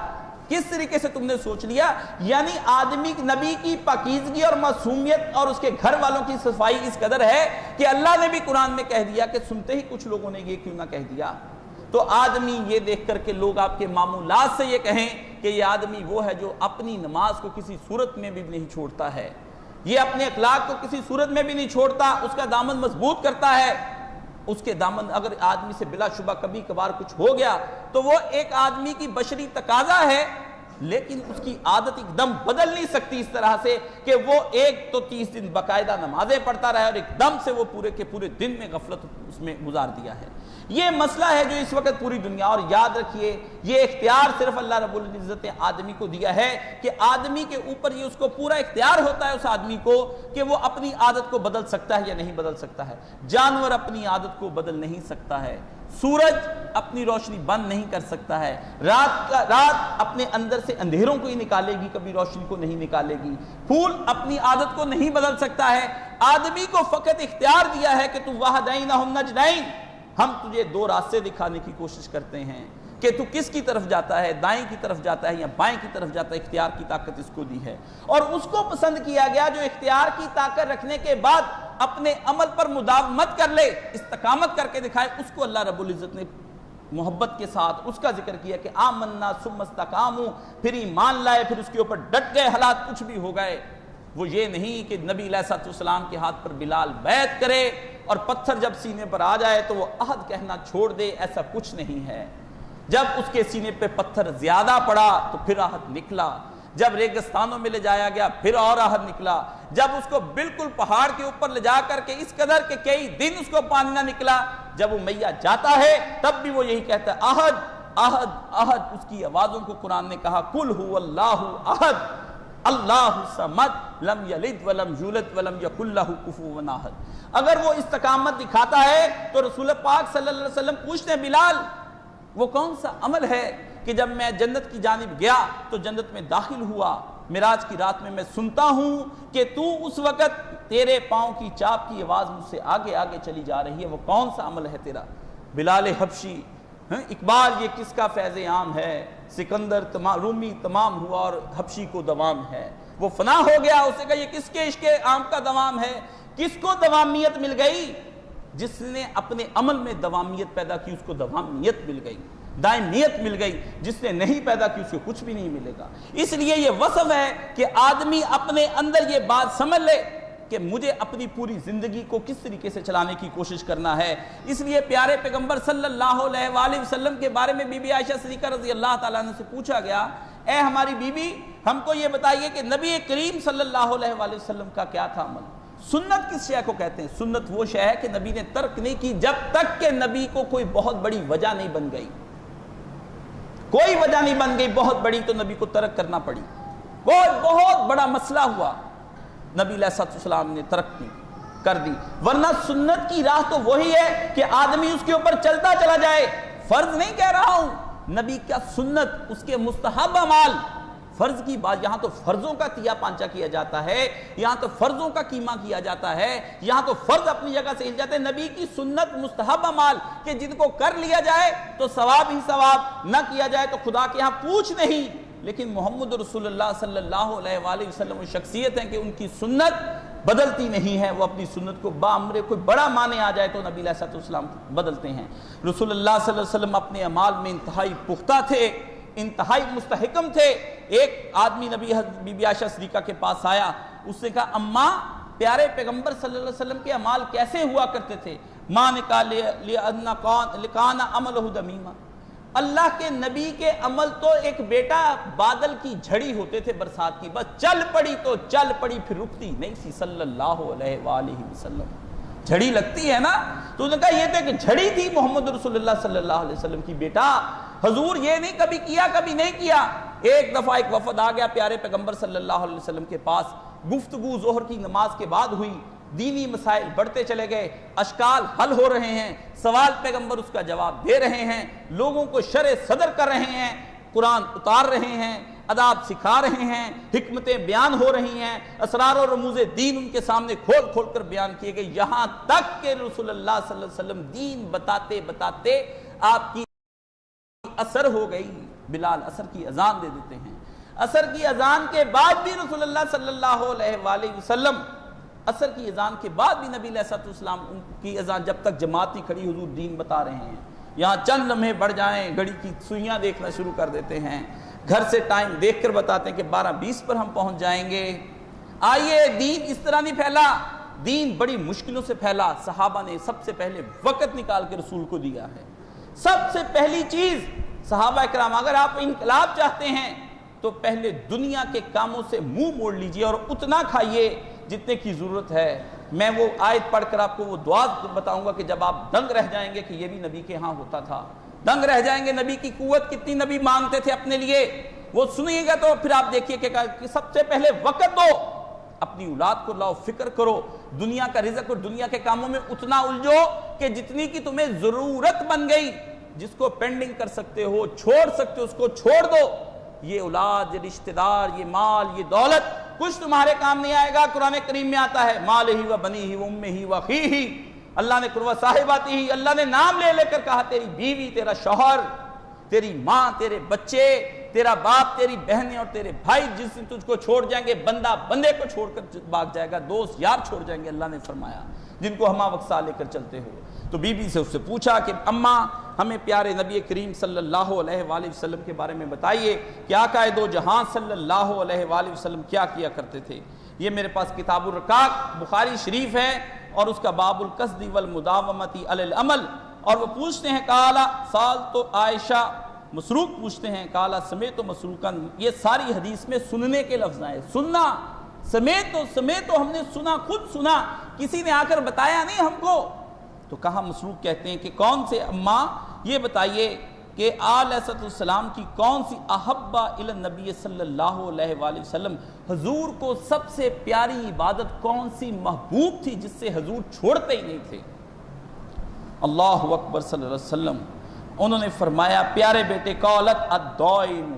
کس طریقے سے تم نے سوچ لیا؟ یعنی آدمی نبی کی پاکیزگی اور معصومیت اور اس کے گھر والوں کی صفائی اس قدر ہے کہ اللہ نے بھی قرآن میں کہہ دیا کہ سنتے ہی کچھ لوگوں نے یہ کیوں نہ کہہ دیا۔ تو آدمی یہ دیکھ کر کے لوگ آپ کے معمولات سے یہ کہیں کہ یہ آدمی وہ ہے جو اپنی نماز کو کسی صورت میں بھی نہیں چھوڑتا ہے، یہ اپنے اخلاق کو کسی صورت میں بھی نہیں چھوڑتا، اس کا دامن مضبوط کرتا ہے۔ اس کے دامن اگر آدمی سے بلا شبہ کبھی کبھار کچھ ہو گیا تو وہ ایک آدمی کی بشری تقاضا ہے، لیکن اس کی عادت ایک دم بدل نہیں سکتی اس طرح سے کہ وہ ایک تو 30 دن باقاعدہ نمازیں پڑھتا رہے اور ایک دم سے وہ پورے کے پورے دن میں غفلت اس میں گزار دیا ہے۔ یہ مسئلہ ہے جو اس وقت پوری دنیا، اور یاد رکھیے یہ اختیار صرف اللہ رب العزت نے آدمی کو دیا ہے کہ آدمی کے اوپر یہ اس کو پورا اختیار ہوتا ہے اس آدمی کو کہ وہ اپنی عادت کو بدل سکتا ہے یا نہیں بدل سکتا ہے۔ جانور اپنی عادت کو بدل نہیں سکتا ہے، سورج اپنی روشنی بند نہیں کر سکتا ہے، رات اپنے اندر سے اندھیروں کو ہی نکالے گی، کبھی روشنی کو نہیں نکالے گی، پھول اپنی عادت کو نہیں بدل سکتا ہے۔ آدمی کو فقط اختیار دیا ہے کہ تو وَهَدَيْنَهُ النَّجْدَيْنِ، ہم تجھے دو راستے دکھانے کی کوشش کرتے ہیں کہ تو کس کی طرف جاتا ہے، دائیں کی طرف جاتا ہے یا بائیں کی طرف جاتا ہے۔ اختیار کی طاقت اس کو دی ہے، اور اس کو پسند کیا گیا جو اختیار کی طاقت رکھنے کے بعد اپنے عمل پر مداومت کر لے، استقامت کر کے دکھائے، اس کو اللہ رب العزت نے محبت کے ساتھ اس کا ذکر کیا کہ آمنا ثم استقاموا، پھر ایمان لائے، پھر اس کے اوپر ڈٹ گئے، حالات کچھ بھی ہو گئے۔ وہ یہ نہیں کہ نبی علیہ السلام کے ہاتھ پر بلال بیعت کرے اور پتھر جب سینے پر آ جائے تو وہ عہد کہنا چھوڑ دے، ایسا کچھ نہیں ہے۔ جب اس کے سینے پہ پتھر زیادہ پڑا تو پھر عہد نکلا، جب ریگستانوں میں لے جایا گیا پھر اور عہد نکلا، جب اس کو بالکل پہاڑ کے اوپر لے جا کر کے اس قدر کہ کئی دن اس کو پانی نہ نکلا، جب وہ میہ جاتا ہے تب بھی وہ یہی کہتا ہے عہد عہد عہد۔ اس کی آوازوں کو قرآن نے کہا قل هو اللہ احد اللہ الصمد لم یلد ولم یولد ولم یکن لہ کفوا احد۔ اگر وہ استقامت دکھاتا ہے تو رسول پاک صلی اللہ علیہ وسلم پوچھتے ہیں بلال وہ کون سا عمل ہے کہ جب میں جنت کی جانب گیا تو جنت میں داخل ہوا، معراج کی رات میں سنتا ہوں کہ تو اس وقت تیرے پاؤں کی چاپ کی آواز مجھ سے آگے آگے چلی جا رہی ہے، وہ کون سا عمل ہے تیرا؟ بلال حبشی، اقبال یہ کس کا فیض عام ہے، سکندر رومی تمام ہوا اور حبشی کو دوام ہے، وہ فنا ہو گیا۔ اسے کہا یہ کس کے عشق عام کا دوام ہے؟ کس کو دوامیت مل گئی؟ جس نے اپنے عمل میں دوامیت پیدا کی اس کو دوامیت مل گئی، دائمیت مل گئی، جس نے نہیں پیدا کی اس کو کچھ بھی نہیں ملے گا۔ اس لیے یہ وصف ہے کہ آدمی اپنے اندر یہ بات سمجھ لے کہ مجھے اپنی پوری زندگی کو کس طریقے سے چلانے کی کوشش کرنا ہے۔ اس لیے پیارے پیغمبر صلی اللہ علیہ وآلہ وسلم کے بارے میں بی بی عائشہ صدیقہ رضی اللہ تعالیٰ عنہ سے پوچھا گیا، اے ہماری بی بی ہم کو یہ بتائیے کہ نبی کریم صلی اللہ علیہ وآلہ وسلم کا کیا تھا عمل؟ سنت کس شے کو کہتے ہیں؟ سنت وہ شے ہے کہ نبی نے ترک نہیں کی جب تک کہ نبی کو کوئی بہت بڑی وجہ نہیں بن گئی، کوئی وجہ نہیں بن گئی بہت بڑی تو نبی کو ترک کرنا پڑی، کوئی بہت بڑا مسئلہ ہوا نبی علیہ السلام نے ترک کر دی۔ ورنہ سنت کی راہ تو وہی ہے کہ آدمی اس کے اوپر چلتا چلا جائے۔ فرض نہیں کہہ رہا ہوں، نبی کا سنت اس کے مستحب اعمال، فرض کی بات، یہاں تو فرضوں کا تیا پانچا کیا جاتا ہے، یہاں تو فرضوں کا قیمہ کیا جاتا ہے، یہاں تو فرض اپنی جگہ سے ہل جاتے ہیں۔ نبی کی سنت مستحب اعمال کہ جن کو کر لیا جائے تو ثواب ہی ثواب، نہ کیا جائے تو خدا کے ہاں پوچھ نہیں۔ لیکن محمد رسول اللہ صلی اللہ علیہ وآلہ وسلم وہ شخصیت ہیں کہ ان کی سنت بدلتی نہیں ہے، وہ اپنی سنت کو بامر کوئی بڑا معنی آ جائے تو نبی علیہ السلام بدلتے ہیں۔ رسول اللہ صلی اللہ علیہ وسلم اپنے اعمال میں انتہائی پختہ تھے، انتہائی مستحکم تھے۔ ایک آدمی نبی بی بی عائشہ صدیقہ کے پاس آیا، اس نے کہا اماں پیارے پیغمبر صلی اللہ علیہ وسلم کے اعمال کیسے ہوا کرتے تھے؟ ماں نے کہا لِكَانَ عَمَلُهُ دَمِيمًا، اللہ کے نبی کے عمل تو ایک بیٹا بادل کی جھڑی ہوتے تھے برسات کی، بس چل پڑی تو چل پڑی پھر رکتی نہیں سی صلی اللہ علیہ وآلہ وسلم۔ جھڑی لگتی ہے نا، تو انہوں نے کہا یہ تو ایک جھڑی تھی محمد رسول اللہ صلی اللہ علیہ وسلم کی، بیٹا حضور یہ نہیں کبھی کیا کبھی نہیں کیا۔ ایک دفعہ ایک وفد آ گیا پیارے پیغمبر صلی اللہ علیہ وسلم کے پاس، گفتگو ظہر کی نماز کے بعد ہوئی، دینی مسائل بڑھتے چلے گئے، اشکال حل ہو رہے ہیں، سوال پیغمبر اس کا جواب دے رہے ہیں، لوگوں کو شرح صدر کر رہے ہیں، قرآن اتار رہے ہیں، آداب سکھا رہے ہیں، حکمتیں بیان ہو رہی ہیں، اسرار و رموز دین ان کے سامنے کھول کھول کر بیان کیے گئے، یہاں تک کہ رسول اللہ صلی اللہ علیہ وسلم دین بتاتے بتاتے آپ کی اثر ہو گئی۔ بلال اثر کی اذان دے دیتے ہیں، اثر کی اذان کے بعد بھی رسول اللہ صلی اللہ علیہ وآلہ وسلم، اثر کی اذان کے بعد بھی نبی علیہ السلام ان کی اذان جب تک جماعت نہیں کھڑی حضور دین بتا رہے ہیں۔ یہاں چند لمحے بڑھ جائیں گھڑی کی سوئیاں دیکھنا شروع کر دیتے ہیں، گھر سے ٹائم دیکھ کر بتاتے ہیں کہ 12:20 پر ہم پہنچ جائیں گے۔ آئیے، دین اس طرح نہیں پھیلا، دین بڑی مشکلوں سے پھیلا۔ صحابہ نے سب سے پہلے وقت نکال کے رسول کو دیا ہے۔ سب سے پہلی چیز صحابہ کرام، اگر آپ انقلاب چاہتے ہیں تو پہلے دنیا کے کاموں سے منہ موڑ لیجئے اور اتنا کھائیے جتنے کی ضرورت ہے۔ میں وہ آیت پڑھ کر آپ کو وہ دعا بتاؤں گا کہ جب آپ دنگ رہ جائیں گے کہ یہ بھی نبی کے ہاں ہوتا تھا، دنگ رہ جائیں گے نبی کی قوت کتنی نبی مانگتے تھے اپنے لیے، وہ سنیے گا تو پھر آپ دیکھیے کہ سب سے پہلے وقت دو، اپنی اولاد کو لاؤ، فکر کرو، دنیا کا رزق اور دنیا کے کاموں میں اتنا الجھو کہ جتنی کی تمہیں ضرورت بن گئی، جس کو پینڈنگ کر سکتے ہو، چھوڑ سکتے ہو، اس کو چھوڑ دو۔ یہ اولاد، یہ رشتہ دار، یہ مال، یہ دولت کچھ تمہارے کام نہیں آئے گا۔ قرآن کریم میں آتا ہے مالہ و بنیہ و امہ و اخیہ، اللہ نے قربہ صاحباتی ہی، اللہ نے نام لے لے کر کہا تیری بیوی، تیرا شوہر، تیری ماں، تیرے بچے، تیرا باپ، تیری بہنیں اور تیرے بھائی جس دن تجھ کو چھوڑ جائیں گے، بندہ بندے کو چھوڑ کر بھاگ جائے گا، دوست یار چھوڑ جائیں گے، اللہ نے فرمایا، جن کو ہمہ وقت ساتھ لے کر چلتے ہو۔ تو بی بی سے اس سے پوچھا کہ اماں ہمیں پیارے نبی کریم صلی اللہ علیہ وآلہ وسلم کے بارے میں بتائیے کہ آقا دو جہاں صلی اللہ علیہ وآلہ وسلم کیا کیا کرتے تھے۔ یہ میرے پاس کتاب الرقاق بخاری شریف ہے اور اس کا باب القصد والمداومۃ علی العمل، اور وہ پوچھتے ہیں کالا سال تو عائشہ، مسروق پوچھتے ہیں کالا سمیت و مسروقاً، یہ ساری حدیث میں سننے کے لفظ ہیں، سننا، سمیت ہم نے سنا، خود سنا، کسی نے آ کر بتایا نہیں ہم کو۔ تو کہا مسروق کہتے ہیں کہ کون سے اماں یہ بتائیے کہ آل علیہ السلام کی کون سی احبا الی النبی صلی اللہ علیہ وآلہ وسلم، حضور کو سب سے پیاری عبادت کون سی محبوب تھی جس سے حضور چھوڑتے ہی نہیں تھے۔ اللہ اکبر صلی اللہ علیہ وسلم، انہوں نے فرمایا پیارے بیٹے قالت الدائم،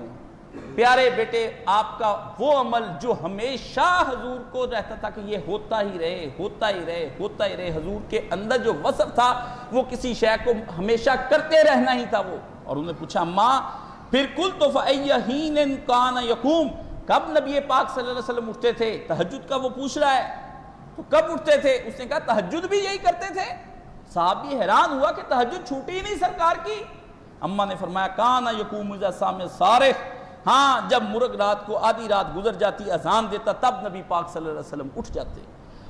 پیارے بیٹے آپ کا وہ عمل جو ہمیشہ حضور کو رہتا تھا کہ یہ ہوتا ہی رہے، ہوتا ہی رہے، ہوتا ہی رہے، حضور کے اندر جو وصف تھا وہ کسی شے کو ہمیشہ کرتے رہنا ہی تھا وہ۔ اور انہوں نے پوچھا اماں پھر قلت فأی حین کان یقوم، کب نبی پاک صلی اللہ علیہ وسلم اٹھتے تھے؟ تہجد کا وہ پوچھ رہا ہے، تو کب اٹھتے تھے؟ اس نے کہا تہجد بھی یہی کرتے تھے۔ صحابی حیران ہوا کہ تہجد چھوٹی ہی نہیں سرکار کی۔ اماں نے فرمایا کان یقوم اذا سمع صارخ، ہاں جب مرغ رات کو آدھی رات گزر جاتی اذان دیتا تب نبی پاک صلی اللہ علیہ وسلم اٹھ جاتے۔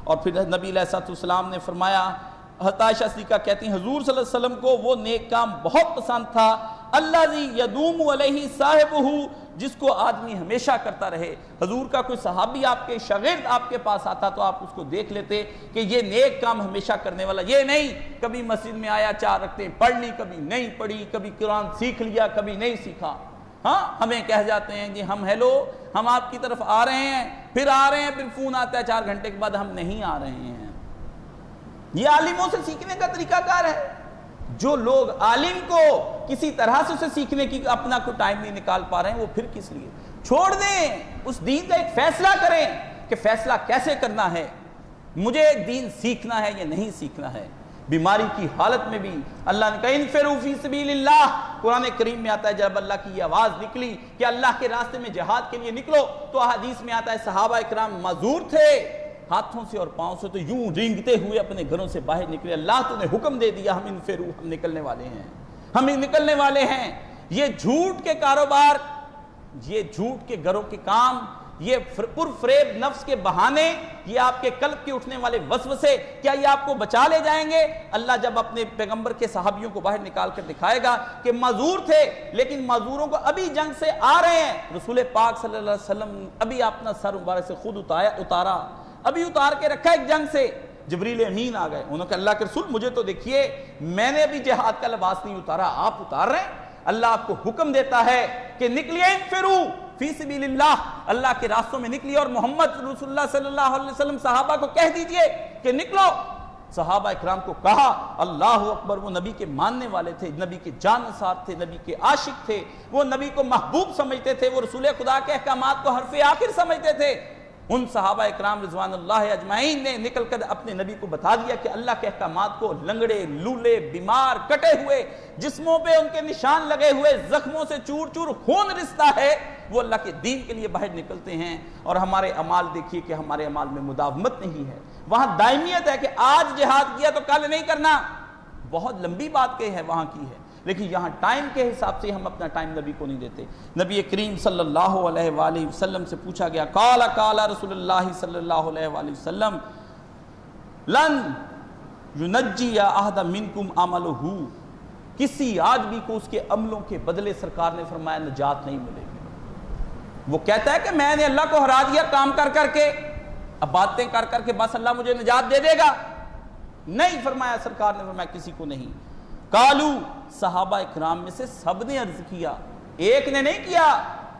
اور پھر نبی علیہ السلام نے فرمایا، عائشہ صدیقہ کہتی ہیں حضور صلی اللہ علیہ وسلم کو وہ نیک کام بہت پسند تھا، الذی یدوم علیہ صاحبہ، جس کو آدمی ہمیشہ کرتا رہے۔ حضور کا کوئی صحابی آپ کے شاگرد آپ کے پاس آتا تو آپ اس کو دیکھ لیتے کہ یہ نیک کام ہمیشہ کرنے والا، یہ نہیں کبھی مسجد میں آیا 4 رکعتیں پڑھ لی، کبھی نہیں پڑھی، کبھی قرآن سیکھ لیا، کبھی نہیں سیکھا۔ ہاں ہمیں کہہ جاتے ہیں جی ہم ہیلو ہم آپ کی طرف آ رہے ہیں، پھر آ رہے ہیں، پھر فون آتا ہے 4 گھنٹے کے بعد ہم نہیں آ رہے ہیں۔ یہ عالموں سے سیکھنے کا طریقہ کار ہے۔ جو لوگ عالم کو کسی طرح سے اسے سیکھنے کی اپنا کوئی ٹائم نہیں نکال پا رہے ہیں، وہ پھر کس لیے؟ چھوڑ دیں، اس دین کا ایک فیصلہ کریں کہ فیصلہ کیسے کرنا ہے، مجھے دین سیکھنا ہے یا نہیں سیکھنا ہے۔ بیماری کی حالت میں بھی اللہ نے کہا انفروا فی سبیل اللہ، قرآن کریم میں آتا ہے جب اللہ کی یہ آواز نکلی کہ اللہ کے راستے میں جہاد کے لیے نکلو، تو حدیث میں آتا ہے صحابہ اکرام معذور تھے، ہاتھوں سے اور پاؤں سے تو یوں رینگتے ہوئے اپنے گھروں سے باہر نکلے، اللہ تو نے حکم دے دیا ہم انفروا، ہم نکلنے والے ہیں، ہم نکلنے والے ہیں۔ یہ جھوٹ کے کاروبار، یہ جھوٹ کے گھروں کے کام، یہ پرفریب نفس کے بہانے، یہ آپ کے قلب کے اٹھنے والے وسوسے، کیا یہ آپ کو بچا لے جائیں گے؟ اللہ جب اپنے پیغمبر کے صحابیوں کو باہر نکال کر دکھائے گا کہ معذور تھے لیکن معذوروں کو ابھی جنگ سے آ رہے ہیں، رسول پاک صلی اللہ علیہ وسلم ابھی اپنا سر مبارک سے خود اتارا، ابھی اتار کے رکھا ایک جنگ سے، جبریل امین آ گئے، انہوں نے کہا اللہ کے رسول مجھے تو دیکھیے میں نے ابھی جہاد کا لباس نہیں اتارا، آپ اتار رہے ہیں۔ اللہ آپ کو حکم دیتا ہے کہ نکلیے انفروا، فی سبیل اللہ، اللہ کے راستوں میں نکلیے، اور محمد رسول اللہ صلی اللہ علیہ وسلم صحابہ کو کہہ دیجئے کہ نکلو۔ صحابہ اکرام کو کہا، اللہ اکبر، وہ نبی کے ماننے والے تھے، نبی کے جانثار تھے، نبی کے عاشق تھے، وہ نبی کو محبوب سمجھتے تھے، وہ رسول خدا کے احکامات کو حرف آخر سمجھتے تھے۔ ان صحابہ اکرام رضوان اللہ اجمعین نے نکل کر اپنے نبی کو بتا دیا کہ اللہ کے احکامات کو لنگڑے، لولے، بیمار، کٹے ہوئے جسموں پہ ان کے نشان لگے ہوئے، زخموں سے چور چور خون رستا ہے، وہ اللہ کے دین کے لیے باہر نکلتے ہیں۔ اور ہمارے اعمال دیکھیے کہ ہمارے اعمال میں مداومت نہیں ہے، وہاں دائمیت ہے کہ آج جہاد کیا تو کل نہیں کرنا، بہت لمبی بات کہ ہے وہاں کی ہے، لیکن یہاں ٹائم کے حساب سے ہم اپنا ٹائم نبی کو نہیں دیتے۔ نبی کریم صلی اللہ علیہ وآلہ وسلم سے پوچھا گیا، قال رسول اللہ صلی اللہ علیہ وآلہ وسلم لن ینجی احد منکم عملہ، کسی آدمی کو اس کے عملوں کے بدلے سرکار نے فرمایا نجات نہیں ملے گی۔ وہ کہتا ہے کہ میں نے اللہ کو ہرا دیا کام کر کر کے، اب باتیں کر کر کے بس اللہ مجھے نجات دے دے گا، نہیں فرمایا، سرکار نے فرمایا کسی کو نہیں۔ قالو، صحابہ اکرام میں سے سب نے عرض کیا، ایک نے نہیں کیا،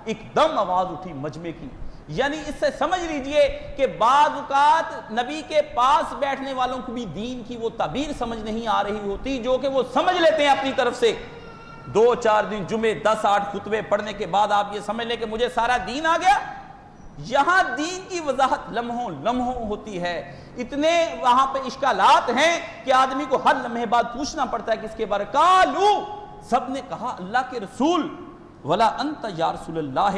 ایک دم آواز اٹھی مجمع کی۔ یعنی اس سے سمجھ لیجئے کہ بعض اوقات نبی کے پاس بیٹھنے والوں کو بھی دین کی وہ تعبیر سمجھ نہیں آ رہی ہوتی جو کہ وہ سمجھ لیتے ہیں اپنی طرف سے۔ 2-4 دن جمعے 10-8 خطبے پڑھنے کے بعد آپ یہ سمجھ لیں کہ مجھے سارا دین آ گیا۔ یہاں دین کی وضاحت لمحوں لمحوں ہوتی ہے، اتنے وہاں پہ اشکالات ہیں کہ آدمی کو ہر لمحے بعد پوچھنا پڑتا ہے کہ اس کے بارے۔ قالو، سب نے کہا اللہ کے رسول، ولا انت یا رسول اللہ،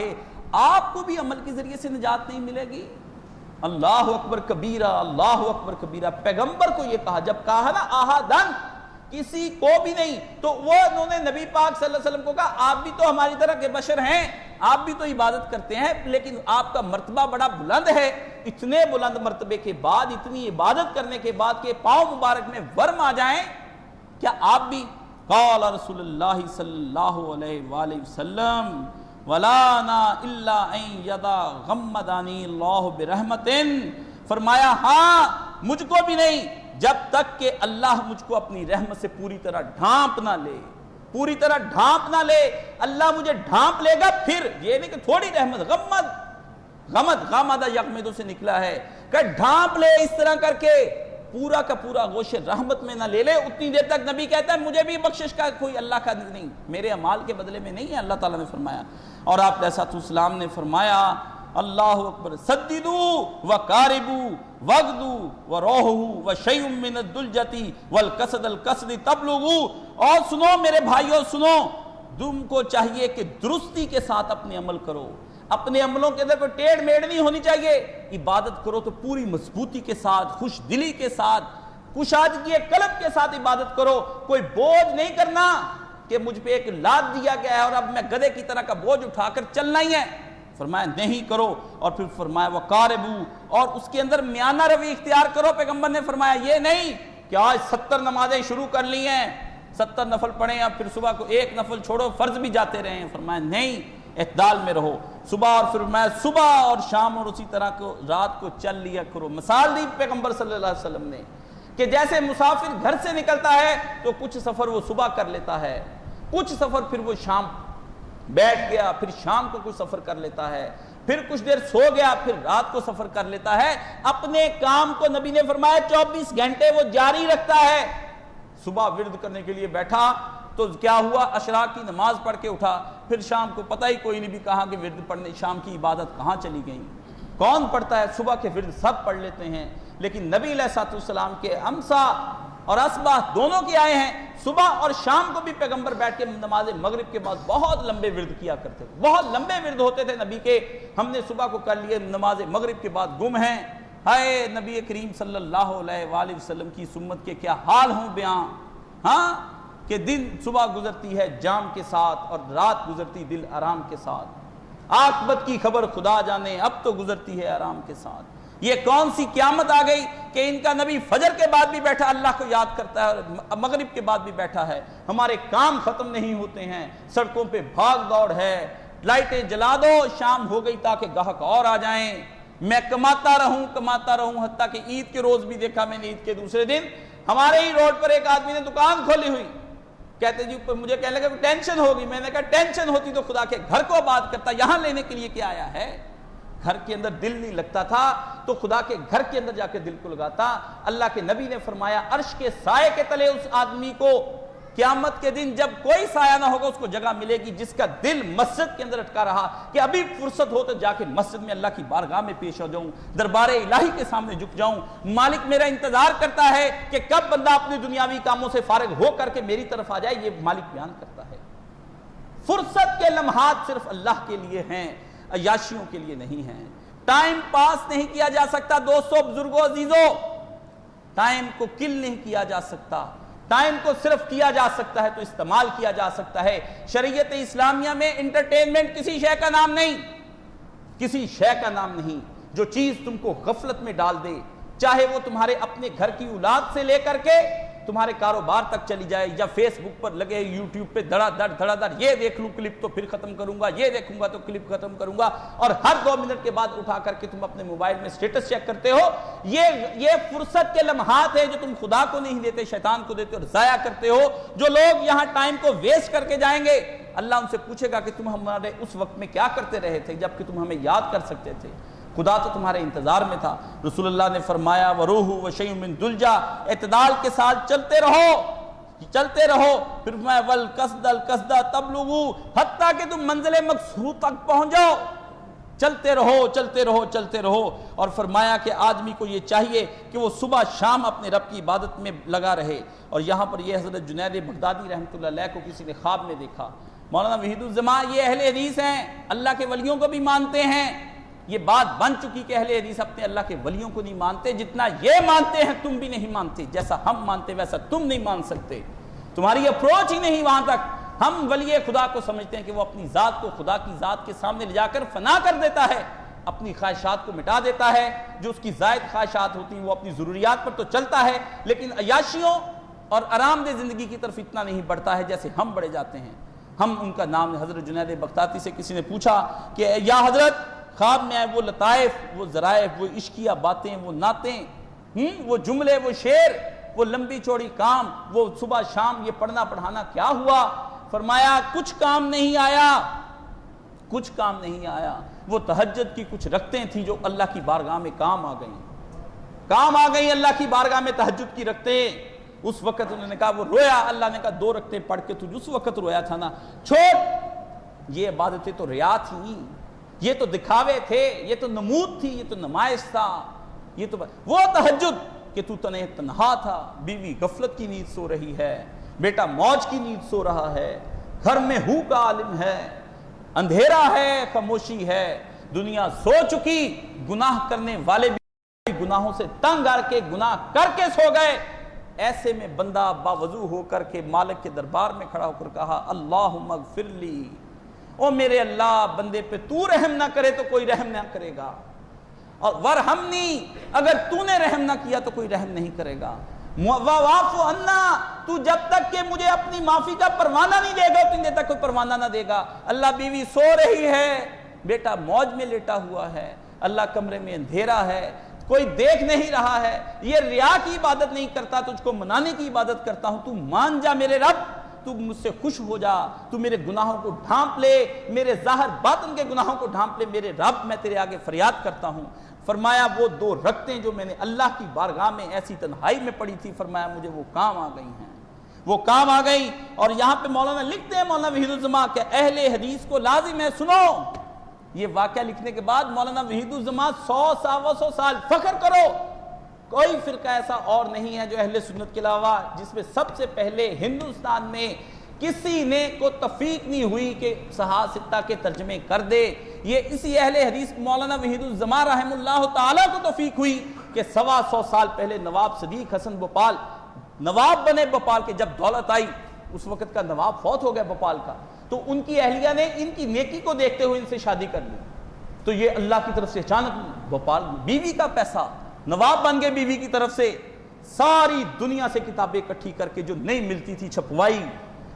آپ کو بھی عمل کے ذریعے سے نجات نہیں ملے گی۔ اللہ اکبر کبیرہ، اللہ اکبر کبیرہ۔ پیغمبر کو یہ کہا، جب کہا نا آہدن، کسی کو بھی نہیں، تو وہ انہوں نے نبی پاک صلی اللہ علیہ وسلم کو کہا آپ بھی تو ہماری طرح کے بشر ہیں، آپ بھی تو عبادت کرتے ہیں، لیکن آپ کا مرتبہ بڑا بلند ہے۔ اتنے بلند مرتبے کے بعد، اتنی عبادت کرنے کے بعد کہ پاؤں مبارک میں ورم آ جائیں، کیا آپ بھی؟ قال رسول اللہ صلی اللہ علیہ وآلہ وسلم ولا نا الا ان یدا غمدانی اللہ برحمت، فرمایا ہاں مجھ کو بھی نہیں جب تک کہ اللہ مجھ کو اپنی رحمت سے پوری طرح ڈھانپ نہ لے، پوری طرح ڈھانپ نہ لے۔ اللہ مجھے ڈھانپ لے گا پھر، یہ نہیں کہ تھوڑی رحمت، غمد یغمد سے نکلا ہے کہ ڈھانپ لے اس طرح کر کے، پورا کا پورا گوش رحمت میں نہ لے لے، اتنی دیر تک نبی کہتا ہے مجھے بھی بخشش کا کوئی اللہ کا نہیں، میرے اعمال کے بدلے میں نہیں ہے، اللہ تعالیٰ نے فرمایا۔ اور آپ علیہ السلام نے فرمایا اللہ اکبر، سددو وقاربو وغدو وروحو وشیء من الدلجتی والقصد القصد تبلغو۔ اور سنو میرے بھائیوں، سنو، تم کو چاہیے کہ درستی کے ساتھ اپنے عمل کرو، اپنے عملوں کے اندر کوئی ٹیڑھ میڑ نہیں ہونی چاہیے۔ عبادت کرو تو پوری مضبوطی کے ساتھ، خوش دلی کے ساتھ، کشادگی قلب کے ساتھ عبادت کرو، کوئی بوجھ نہیں کرنا کہ مجھ پہ ایک لاد دیا گیا ہے اور اب میں گدھے کی طرح کا بوجھ اٹھا کر چلنا ہی ہے، فرمایا نہیں کرو۔ اور پھر فرمایا وقاربو، اور اس کے اندر میانہ روی اختیار کرو۔ پیغمبر نے فرمایا یہ نہیں کہ آج 70 نمازیں شروع کر لی ہیں، 70 نفل پڑھیں، اب پھر صبح کو ایک نفل چھوڑو، فرض بھی جاتے رہے ہیں۔ فرمایا نہیں، اعتدال میں رہو، صبح اور فرمایا صبح اور شام اور اسی طرح کو رات کو چل لیا کرو۔ مثال دی پیغمبر صلی اللہ علیہ وسلم نے کہ جیسے مسافر گھر سے نکلتا ہے تو کچھ سفر وہ صبح کر لیتا ہے، کچھ سفر پھر وہ شام بیٹھ گیا، پھر شام کو کچھ سفر کر لیتا ہے، پھر کچھ دیر سو گیا، پھر رات کو سفر کر لیتا ہے۔ اپنے کام کو نبی نے فرمایا 24 گھنٹے وہ جاری رکھتا ہے۔ صبح ورد کرنے کے لیے بیٹھا تو کیا ہوا، اشراق کی نماز پڑھ کے اٹھا، پھر شام کو پتہ ہی کوئی نہیں بھی کہاں کہ ورد پڑھنے، شام کی عبادت کہاں چلی گئی، کون پڑھتا ہے؟ صبح کے ورد سب پڑھ لیتے ہیں، لیکن نبی علیہ السلام کے امسا اور اصبح دونوں کے آئے ہیں، صبح اور شام کو بھی پیغمبر بیٹھ کے نماز مغرب کے بعد بہت لمبے ورد کیا کرتے تھے، بہت لمبے ورد ہوتے تھے نبی کے۔ ہم نے صبح کو کر لیے، نماز مغرب کے بعد گم ہیں۔ ہائے نبی کریم صلی اللہ علیہ وآلہ وسلم کی سمت کے کیا حال ہوں بیان، ہاں، کہ دن صبح گزرتی ہے جام کے ساتھ اور رات گزرتی دل آرام کے ساتھ، عاقبت کی خبر خدا جانے، اب تو گزرتی ہے آرام کے ساتھ۔ یہ کون سی قیامت آ گئی کہ ان کا نبی فجر کے بعد بھی بیٹھا اللہ کو یاد کرتا ہے اور مغرب کے بعد بھی بیٹھا ہے۔ ہمارے کام ختم نہیں ہوتے ہیں، سڑکوں پہ بھاگ دوڑ ہے، لائٹیں جلا دو، شام ہو گئی تاکہ گاہک اور آ جائیں، میں کماتا رہوں، حتیٰ کہ عید کے روز بھی دیکھا میں نے، عید کے دوسرے دن ہمارے ہی روڈ پر ایک آدمی نے دکان کھولی ہوئی، کہتے جی مجھے کہنے لگا ٹینشن ہوگی. میں نے کہا ٹینشن ہوتی تو خدا کے گھر کو آباد کرتا, یہاں لینے کے لیے کیا آیا ہے؟ گھر کے اندر دل نہیں لگتا تھا تو خدا کے گھر کے اندر جا کے دل کو لگاتا. اللہ کے نبی نے فرمایا عرش کے سائے کے تلے اس آدمی کو قیامت کے دن جب کوئی سایہ نہ ہوگا اس کو جگہ ملے گی جس کا دل مسجد کے اندر اٹکا رہا کہ ابھی فرصت ہو تو جا کے مسجد میں اللہ کی بارگاہ میں پیش ہو جاؤں, دربار الہی کے سامنے جھک جاؤں. مالک میرا انتظار کرتا ہے کہ کب بندہ اپنے دنیاوی کاموں سے فارغ ہو کر کے میری طرف آ جائے. یہ مالک بیان کرتا ہے. فرصت کے لمحات صرف اللہ کے لیے ہیں, عیاشیوں کے لیے نہیں ہیں. ٹائم پاس نہیں کیا جا سکتا دوستو, بزرگوں, عزیزوں. ٹائم کو کل نہیں کیا جا سکتا. ٹائم کو صرف کیا جا سکتا ہے تو استعمال کیا جا سکتا ہے. شریعت اسلامیہ میں انٹرٹینمنٹ کسی شے کا نام نہیں, کسی شے کا نام نہیں. جو چیز تم کو غفلت میں ڈال دے, چاہے وہ تمہارے اپنے گھر کی اولاد سے لے کر کے تمہارے کاروبار تک چلی جائے, یا فیس بک پر لگے یوٹیوب پہ دھڑا دھڑ یہ دیکھ لوں کلپ تو پھر ختم کروں گا, یہ دیکھوں گا تو کلپ ختم کروں گا, اور ہر 2 منٹ کے بعد اٹھا کر کے تم اپنے موبائل میں سٹیٹس چیک کرتے ہو. یہ فرصت کے لمحات ہیں جو تم خدا کو نہیں دیتے, شیطان کو دیتے اور ضائع کرتے ہو. جو لوگ یہاں ٹائم کو ویسٹ کر کے جائیں گے, اللہ ان سے پوچھے گا کہ تم ہمارے اس وقت میں کیا کرتے رہے تھے جبکہ تم ہمیں یاد کر سکتے تھے. خدا تو تمہارے انتظار میں تھا. رسول اللہ نے فرمایا وروح وشیء من دلجا, اعتدال کے ساتھ چلتے رہو, چلتے رہو. پھر فرمایا والقصد القصد تبلغوا, حتیٰ کہ تم منزل مقصود تک پہنچ جاؤ. چلتے رہو, چلتے رہو, چلتے رہو. اور فرمایا کہ آدمی کو یہ چاہیے کہ وہ صبح شام اپنے رب کی عبادت میں لگا رہے. اور یہاں پر یہ حضرت جنید بغدادی رحمۃ اللہ علیہ کو کسی نے خواب میں دیکھا. مولانا وحید الزمان یہ اہل حدیث ہیں, اللہ کے ولیوں کو بھی مانتے ہیں. یہ بات بن چکی کہ اہل حدیث اپنے اللہ کے ولیوں کو نہیں مانتے, جتنا یہ مانتے ہیں تم بھی نہیں مانتے. جیسا ہم مانتے ویسا تم نہیں مان سکتے, تمہاری اپروچ ہی نہیں وہاں تک. ہم ولی خدا کو سمجھتے ہیں کہ وہ اپنی ذات کو خدا کی ذات کے سامنے لے جا کر فنا کر دیتا ہے, اپنی خواہشات کو مٹا دیتا ہے. جو اس کی زائد خواہشات ہوتی ہیں وہ اپنی ضروریات پر تو چلتا ہے, لیکن عیاشیوں اور آرام دہ زندگی کی طرف اتنا نہیں بڑھتا ہے جیسے ہم بڑھے جاتے ہیں. ہم ان کا نام حضرت جنید بغدادی سے کسی نے پوچھا کہ یا حضرت خواب میں آئے وہ لطائف, وہ ذرائف, وہ عشقیہ باتیں, وہ نعتیں, وہ جملے, وہ شعر, وہ لمبی چوڑی کام, وہ صبح شام یہ پڑھنا پڑھانا کیا ہوا؟ فرمایا کچھ کام نہیں آیا, کچھ کام نہیں آیا. وہ تہجد کی کچھ رکعتیں تھیں جو اللہ کی بارگاہ میں کام آ گئیں, کام آ گئیں اللہ کی بارگاہ میں تہجد کی رکعتیں. اس وقت انہوں نے کہا وہ رویا, اللہ نے کہا 2 رکعتیں پڑھ کے تجھ اس وقت رویا تھا نا, چھوڑ. یہ عبادتیں تو ریا تھیں, یہ تو دکھاوے تھے, یہ تو نمود تھی, یہ تو نمائش تھا. یہ تو وہ تہجد کہ تو تنہا تھا, بیوی غفلت کی نیند سو رہی ہے, بیٹا موج کی نیند سو رہا ہے, گھر میں ہو کا عالم ہے, اندھیرا ہے, خاموشی ہے, دنیا سو چکی, گناہ کرنے والے بھی گناہوں سے تنگ آ کے گناہ کر کے سو گئے. ایسے میں بندہ باوضو ہو کر کے مالک کے دربار میں کھڑا ہو کر کہا اللہم اغفر لی, او میرے اللہ بندے پہ تو رحم نہ کرے تو کوئی رحم نہ کرے گا, اور ورحمنی, اگر تو نے رحم نہ کیا تو کوئی رحم نہیں کرے گا. واعف عنا, تو جب تک کہ مجھے اپنی معافی کا پروانہ نہیں دے گا اتنی دیر تک کوئی پروانہ نہ دے گا. اللہ بیوی سو رہی ہے, بیٹا موج میں لیٹا ہوا ہے, اللہ کمرے میں اندھیرا ہے, کوئی دیکھ نہیں رہا ہے. یہ ریا کی عبادت نہیں کرتا, تجھ کو منانے کی عبادت کرتا ہوں. تو مان جا میرے رب, تو مجھ سے خوش ہو جا, تو میرے گناہوں کو ڈھانپ لے, میرے ظاہر باطن کے گناہوں کو ڈھانپ لے. میرے رب میں تیرے آگے فریاد کرتا ہوں. فرمایا وہ 2 رکعتیں جو میں نے اللہ کی بارگاہ میں ایسی تنہائی میں پڑھی تھی, فرمایا مجھے وہ کام آ گئی ہیں, وہ کام آ گئی. اور یہاں پہ مولانا لکھتے ہیں, مولانا وحید الزمان کہ اہل حدیث کو لازم ہے, سنو یہ واقعہ لکھنے کے بعد مولانا وحید الزمان 100 سال فخر کرو, کوئی فرقہ ایسا اور نہیں ہے جو اہل سنت کے علاوہ جس میں سب سے پہلے ہندوستان میں کسی نے کو توفیق نہیں ہوئی کہ صحاح ستہ کے ترجمے کر دے. یہ اسی اہل حدیث مولانا وحید الزمان رحم اللہ تعالیٰ کو توفیق ہوئی کہ 125 سال پہلے نواب صدیق حسن بھوپال نواب بنے بھوپال کے. جب دولت آئی اس وقت کا نواب فوت ہو گیا بھوپال کا, تو ان کی اہلیہ نے ان کی نیکی کو دیکھتے ہوئے ان سے شادی کر لی. تو یہ اللہ کی طرف سے اچانک بھوپال بیوی کا پیسہ, نواب بن گئے بیوی کی طرف سے. ساری دنیا سے کتابیں اکٹھی کر کے جو نہیں ملتی تھی چھپوائی,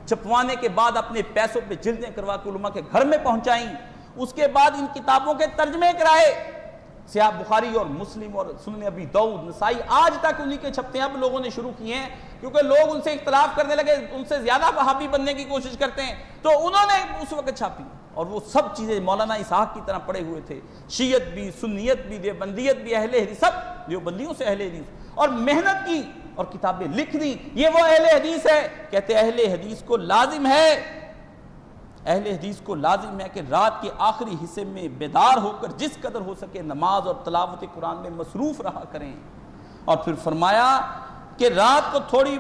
چھپوانے کے بعد اپنے پیسوں پہ جلدیں کروا کے علماء کے گھر میں پہنچائیں. اس کے بعد ان کتابوں کے ترجمے کرائے. صحیح بخاری اور مسلم اور سنن ابی داؤد نسائی آج تک انہی کے چھپتے ہیں. اب لوگوں نے شروع کیے ہیں کیونکہ لوگ ان سے اختلاف کرنے لگے, ان سے زیادہ وہابی بننے کی کوشش کرتے ہیں, تو انہوں نے اس وقت چھاپی. اور وہ سب چیزیں مولانا اسحاق کی طرح پڑے ہوئے تھے, شیعت بھی, سنیت بھی, دیوبندیت بھی, اہل حدیث, سب دیوبندیوں سے اہل حدیث, اور محنت کی اور کتابیں لکھ دی. یہ وہ اہل حدیث ہے. کہتے اہل حدیث کو لازم ہے, اہل حدیث کو لازم ہے کہ رات کے آخری حصے میں بیدار ہو کر جس قدر ہو سکے نماز اور تلاوت قرآن میں مصروف رہا کریں. اور پھر فرمایا کہ رات کو تھوڑی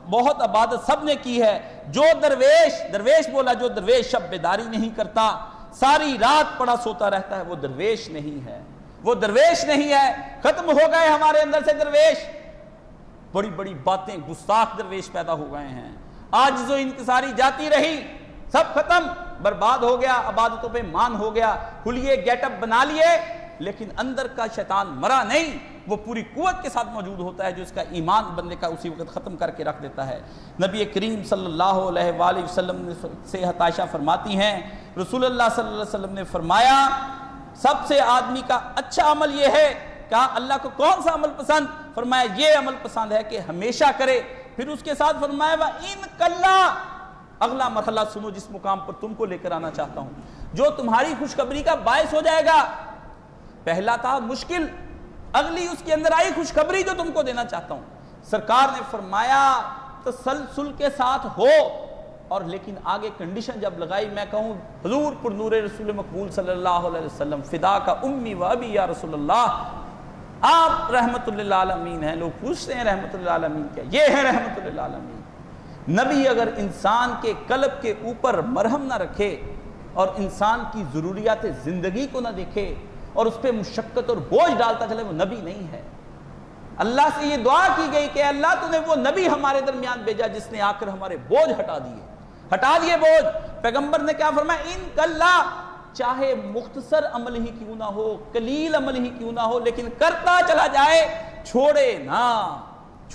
بہت عبادت سب نے کی ہے. جو درویش بولا, جو درویش شب بیداری نہیں کرتا, ساری رات پڑا سوتا رہتا ہے, وہ درویش نہیں ہے, وہ درویش نہیں ہے. ختم ہو گئے ہمارے اندر سے درویش. بڑی بڑی باتیں, گستاخ درویش پیدا ہو گئے ہیں. عاجز و انکساری جاتی رہی, سب ختم, برباد ہو گیا, عبادتوں پہ مان ہو گیا, حلیے گیٹ اپ بنا لیے, لیکن اندر کا شیطان مرا نہیں. وہ پوری قوت کے ساتھ موجود ہوتا ہے جو اس کا ایمان بندے کا اسی وقت ختم کر کے رکھ دیتا ہے. نبی کریم صلی اللہ علیہ وآلہ وسلم سے عائشہ فرماتی ہیں, رسول اللہ صلی اللہ علیہ وسلم نے فرمایا سب سے آدمی کا اچھا عمل یہ ہے. کہا اللہ کو کون سا عمل پسند؟ فرمایا یہ عمل پسند ہے کہ ہمیشہ کرے. پھر اس کے ساتھ فرمایا وَإِن كَلَّا, اگلا مرحلہ سنو جس مقام پر تم کو لے کر آنا چاہتا ہوں, جو تمہاری خوشخبری کا باعث ہو جائے گا. پہلا تھا مشکل, اگلی اس کے اندر آئی خوشخبری جو تم کو دینا چاہتا ہوں. سرکار نے فرمایا تسلسل کے ساتھ ہو, اور لیکن آگے کنڈیشن جب لگائی, میں کہوں حضور پر نور رسول مقبول صلی اللہ علیہ وسلم, فدا کا امی و ابی یا رسول اللہ, آپ رحمت للعالمین ہیں. لوگ پوچھتے ہیں رحمت للعالمین کیا؟ یہ ہے رحمت للعالمین. نبی اگر انسان کے قلب کے اوپر مرہم نہ رکھے اور انسان کی ضروریات زندگی کو نہ دیکھے اور اس پہ مشقت اور بوجھ ڈالتا چلے, وہ نبی نہیں ہے. اللہ سے یہ دعا کی گئی کہ اللہ تو نے وہ نبی ہمارے درمیان بھیجا جس نے آ کر ہمارے بوجھ ہٹا دیے بوجھ. پیغمبر نے کیا فرمایا؟ ان کلا, چاہے مختصر عمل ہی کیوں نہ ہو, قلیل عمل ہی کیوں نہ ہو, لیکن کرتا چلا جائے, چھوڑے نہ.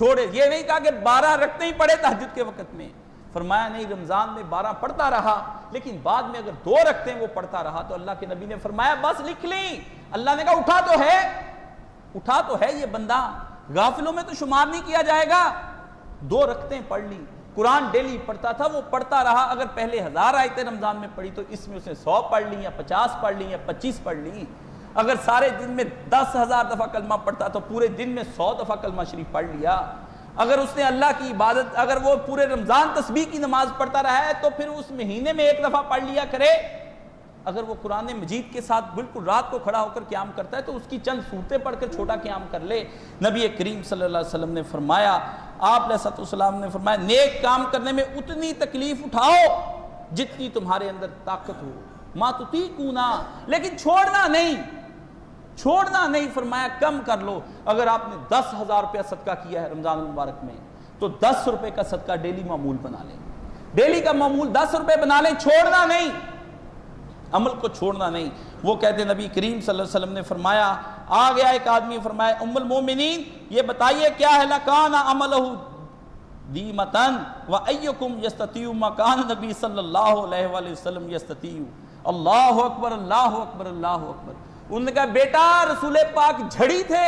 یہ نہیں کہا کہ 12 رکعتیں ہی پڑھے تہجد کے وقت میں. فرمایا نہیں, رمضان میں 12 پڑھتا رہا, لیکن بعد میں اگر 2 رکعتیں وہ پڑھتا رہا تو اللہ کے نبی نے فرمایا بس لکھ لیں. اللہ نے کہا اٹھا تو ہے یہ بندہ, غافلوں میں تو شمار نہیں کیا جائے گا. 2 رکعتیں پڑھ لی, قرآن ڈیلی پڑھتا تھا, وہ پڑھتا رہا. اگر پہلے 1000 آیتیں رمضان میں پڑھی تو اس میں اس نے 100 پڑھ لی, یا 50 پڑھ لی, یا 25 پڑھ لی. اگر سارے دن میں 10,000 دفعہ کلمہ پڑھتا تو پورے دن میں 100 دفعہ کلمہ شریف پڑھ لیا. اگر اس نے اللہ کی عبادت, اگر وہ پورے رمضان تسبیح کی نماز پڑھتا رہا ہے تو پھر اس مہینے میں 1 دفعہ پڑھ لیا کرے. اگر وہ قرآن مجید کے ساتھ بالکل رات کو کھڑا ہو کر قیام کرتا ہے تو اس کی چند صورتیں پڑھ کر چھوٹا قیام کر لے. نبی کریم صلی اللہ علیہ وسلم نے فرمایا, آپ علیہ السلام نے فرمایا نیک کام کرنے میں اتنی تکلیف اٹھاؤ جتنی تمہارے اندر طاقت ہو, ما تطیقون, لیکن چھوڑنا نہیں. فرمایا کم کر لو. اگر آپ نے 10,000 روپیہ صدقہ کیا ہے رمضان المبارک میں تو 10 روپے کا صدقہ ڈیلی معمول بنا لیں. ڈیلی کا معمول 10 روپے بنا لیں, چھوڑنا نہیں, عمل کو چھوڑنا نہیں. وہ کہتے نبی کریم صلی اللہ علیہ وسلم نے فرمایا, آ گیا ایک آدمی, فرمایا ام المومنین یہ بتائیے کیا ہے, لکان عملہ دیمتن و ایکم یستطیع مکان نبی صلی اللہ علیہ وآلہ وسلم یستطیع. اللہ اکبر, اللہ اکبر, اللہ اکبر. انہوں نے کہا بیٹا رسول پاک جھڑی تھے,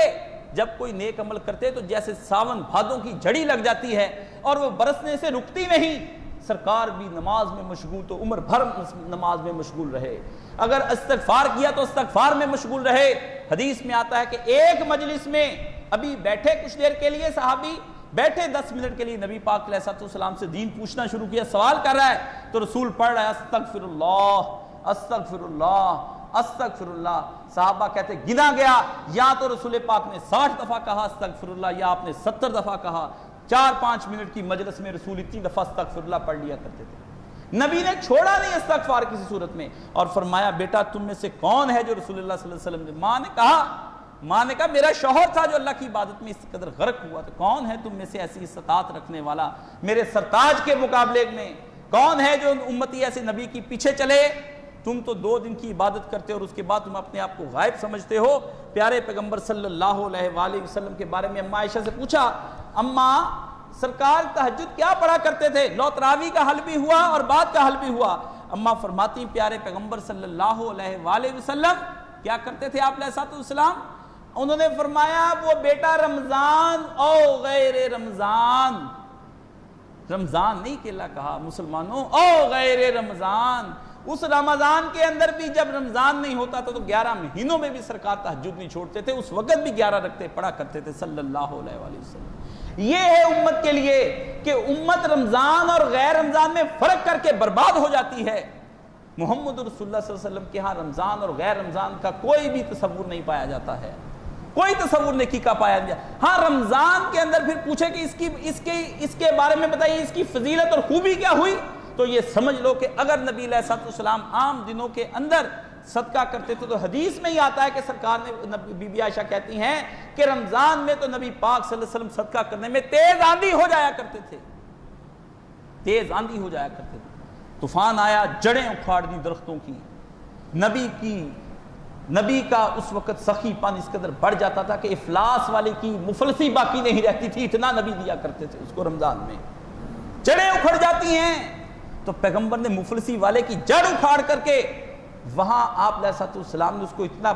جب کوئی نیک عمل کرتے تو جیسے ساون بھادوں کی جھڑی لگ جاتی ہے اور وہ برسنے سے رکتی نہیں. سرکار بھی نماز میں مشغول تو عمر بھر نماز میں مشغول رہے. اگر استغفار کیا تو استغفار میں مشغول رہے. حدیث میں آتا ہے کہ ایک مجلس میں ابھی بیٹھے کچھ دیر کے لیے, صحابی بیٹھے 10 منٹ کے لیے, نبی پاک علیہ السلام سے دین پوچھنا شروع کیا, سوال کر رہا ہے تو رسول پڑھ رہا ہے استغفر اللہ استغفر اللہ استغفر اللہ. صحابہ کہتے گنا گیا, یا تو رسول پاک نے 60 دفعہ کہا استغفر اللہ, یا آپ نے 70 دفعہ کہا. 4-5 منٹ کی مجلس میں رسول اتنی دفعہ استغفر اللہ پڑھ لیا کرتے تھے. نبی نے چھوڑا نہیں استغفار کسی صورت میں, اور فرمایا بیٹا تم میں سے کون ہے جو رسول اللہ صلی اللہ علیہ وسلم نے, ماں نے کہا میرا شوہر تھا جو اللہ کی عبادت میں اس قدر غرق ہوا. تو کون ہے تم میں سے ایسی استطاعت رکھنے والا میرے سرتاج کے مقابلے میں, کون ہے جو امتی ایسے نبی کی پیچھے چلے. تم تو 2 دن کی عبادت کرتے اور اس کے بعد تم اپنے آپ کو غائب سمجھتے ہو. پیارے پیغمبر صلی اللہ علیہ وآلہ وسلم کے بارے میں اماں عائشہ سے پوچھا, اماں سرکار تہجد کیا پڑھا کرتے تھے؟ لو تراویح کا حل بھی ہوا اور بعد کا حل بھی ہوا. اماں فرماتی پیارے پیغمبر صلی اللہ علیہ وآلہ وسلم کیا کرتے تھے آپ علیہ السلام؟ انہوں نے فرمایا وہ بیٹا رمضان او غیر رمضان، رمضان نہیں کہ اللہ کہا مسلمانوں او غیر رمضان، اس رمضان کے اندر بھی جب رمضان نہیں ہوتا تھا تو 11 مہینوں میں بھی سرکار تہجد نہیں چھوڑتے تھے، اس وقت بھی 11 رکعتیں پڑھا کرتے تھے صلی اللہ علیہ وآلہ وسلم۔ یہ ہے امت کے لیے کہ امت رمضان اور غیر رمضان میں فرق کر کے برباد ہو جاتی ہے۔ محمد رسول اللہ صلی اللہ علیہ وسلم کے ہاں رمضان اور غیر رمضان کا کوئی بھی تصور نہیں پایا جاتا ہے، کوئی تصور نیکی کا پایا نہیں جاتا۔ ہاں رمضان کے اندر پھر پوچھے کہ اس کے بارے میں بتائیے اس کی فضیلت اور خوبی کیا ہوئی، تو یہ سمجھ لو کہ اگر نبی علیہ السلام عام دنوں کے اندر صدقہ کرتے تھے تو حدیث میں ہی آتا ہے کہ سرکار نے بی بی عائشہ کہتی ہیں کہ رمضان میں تو نبی پاک صلی اللہ علیہ وسلم صدقہ کرنے میں تیز آندھی ہو جایا کرتے تھے، تیز آندھی ہو جایا کرتے تھے۔ طوفان آیا، جڑیں اکھاڑ دی درختوں کی، نبی کا اس وقت سخی پن اس قدر بڑھ جاتا تھا کہ افلاس والے کی مفلسی باقی نہیں رہتی تھی، اتنا نبی دیا کرتے تھے اس کو رمضان میں۔ جڑیں اکھڑ جاتی ہیں تو پیغمبر نے مفلسی والے کی جڑ اکھاڑ کر کے وہاں آپ علیہ السلام نے اس کو اتنا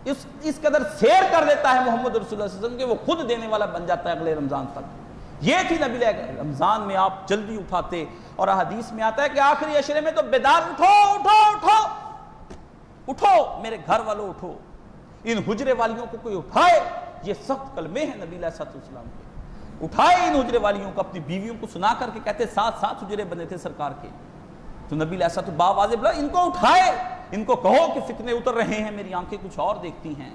اس قدر سیر کر دیتا ہے محمد رسول اللہ صلی اللہ علیہ وسلم کہ وہ خود دینے والا بن جاتا ہے اگلے رمضان تک۔ یہ تھی نبی رمضان میں آپ جلدی اٹھاتے، اور حدیث میں آتا ہے کہ آخری عشرے میں تو بیدار اٹھو اٹھو اٹھو اٹھو میرے گھر والوں اٹھو، ان حجرے والیوں کو کوئی اٹھائے، یہ سخت کلمے ہیں نبی علیہ السلام کے، اٹھائے ان حجرے والیوں کو، اپنی بیویوں کو سنا کر کے کہتے 7 حجرے بنے تھے سرکار کے، تو نبی علیہ السلام باواضح بولا ان کو اٹھائے، ان کو کہو کہ فتنے اتر رہے ہیں، میری آنکھیں کچھ اور دیکھتی ہیں،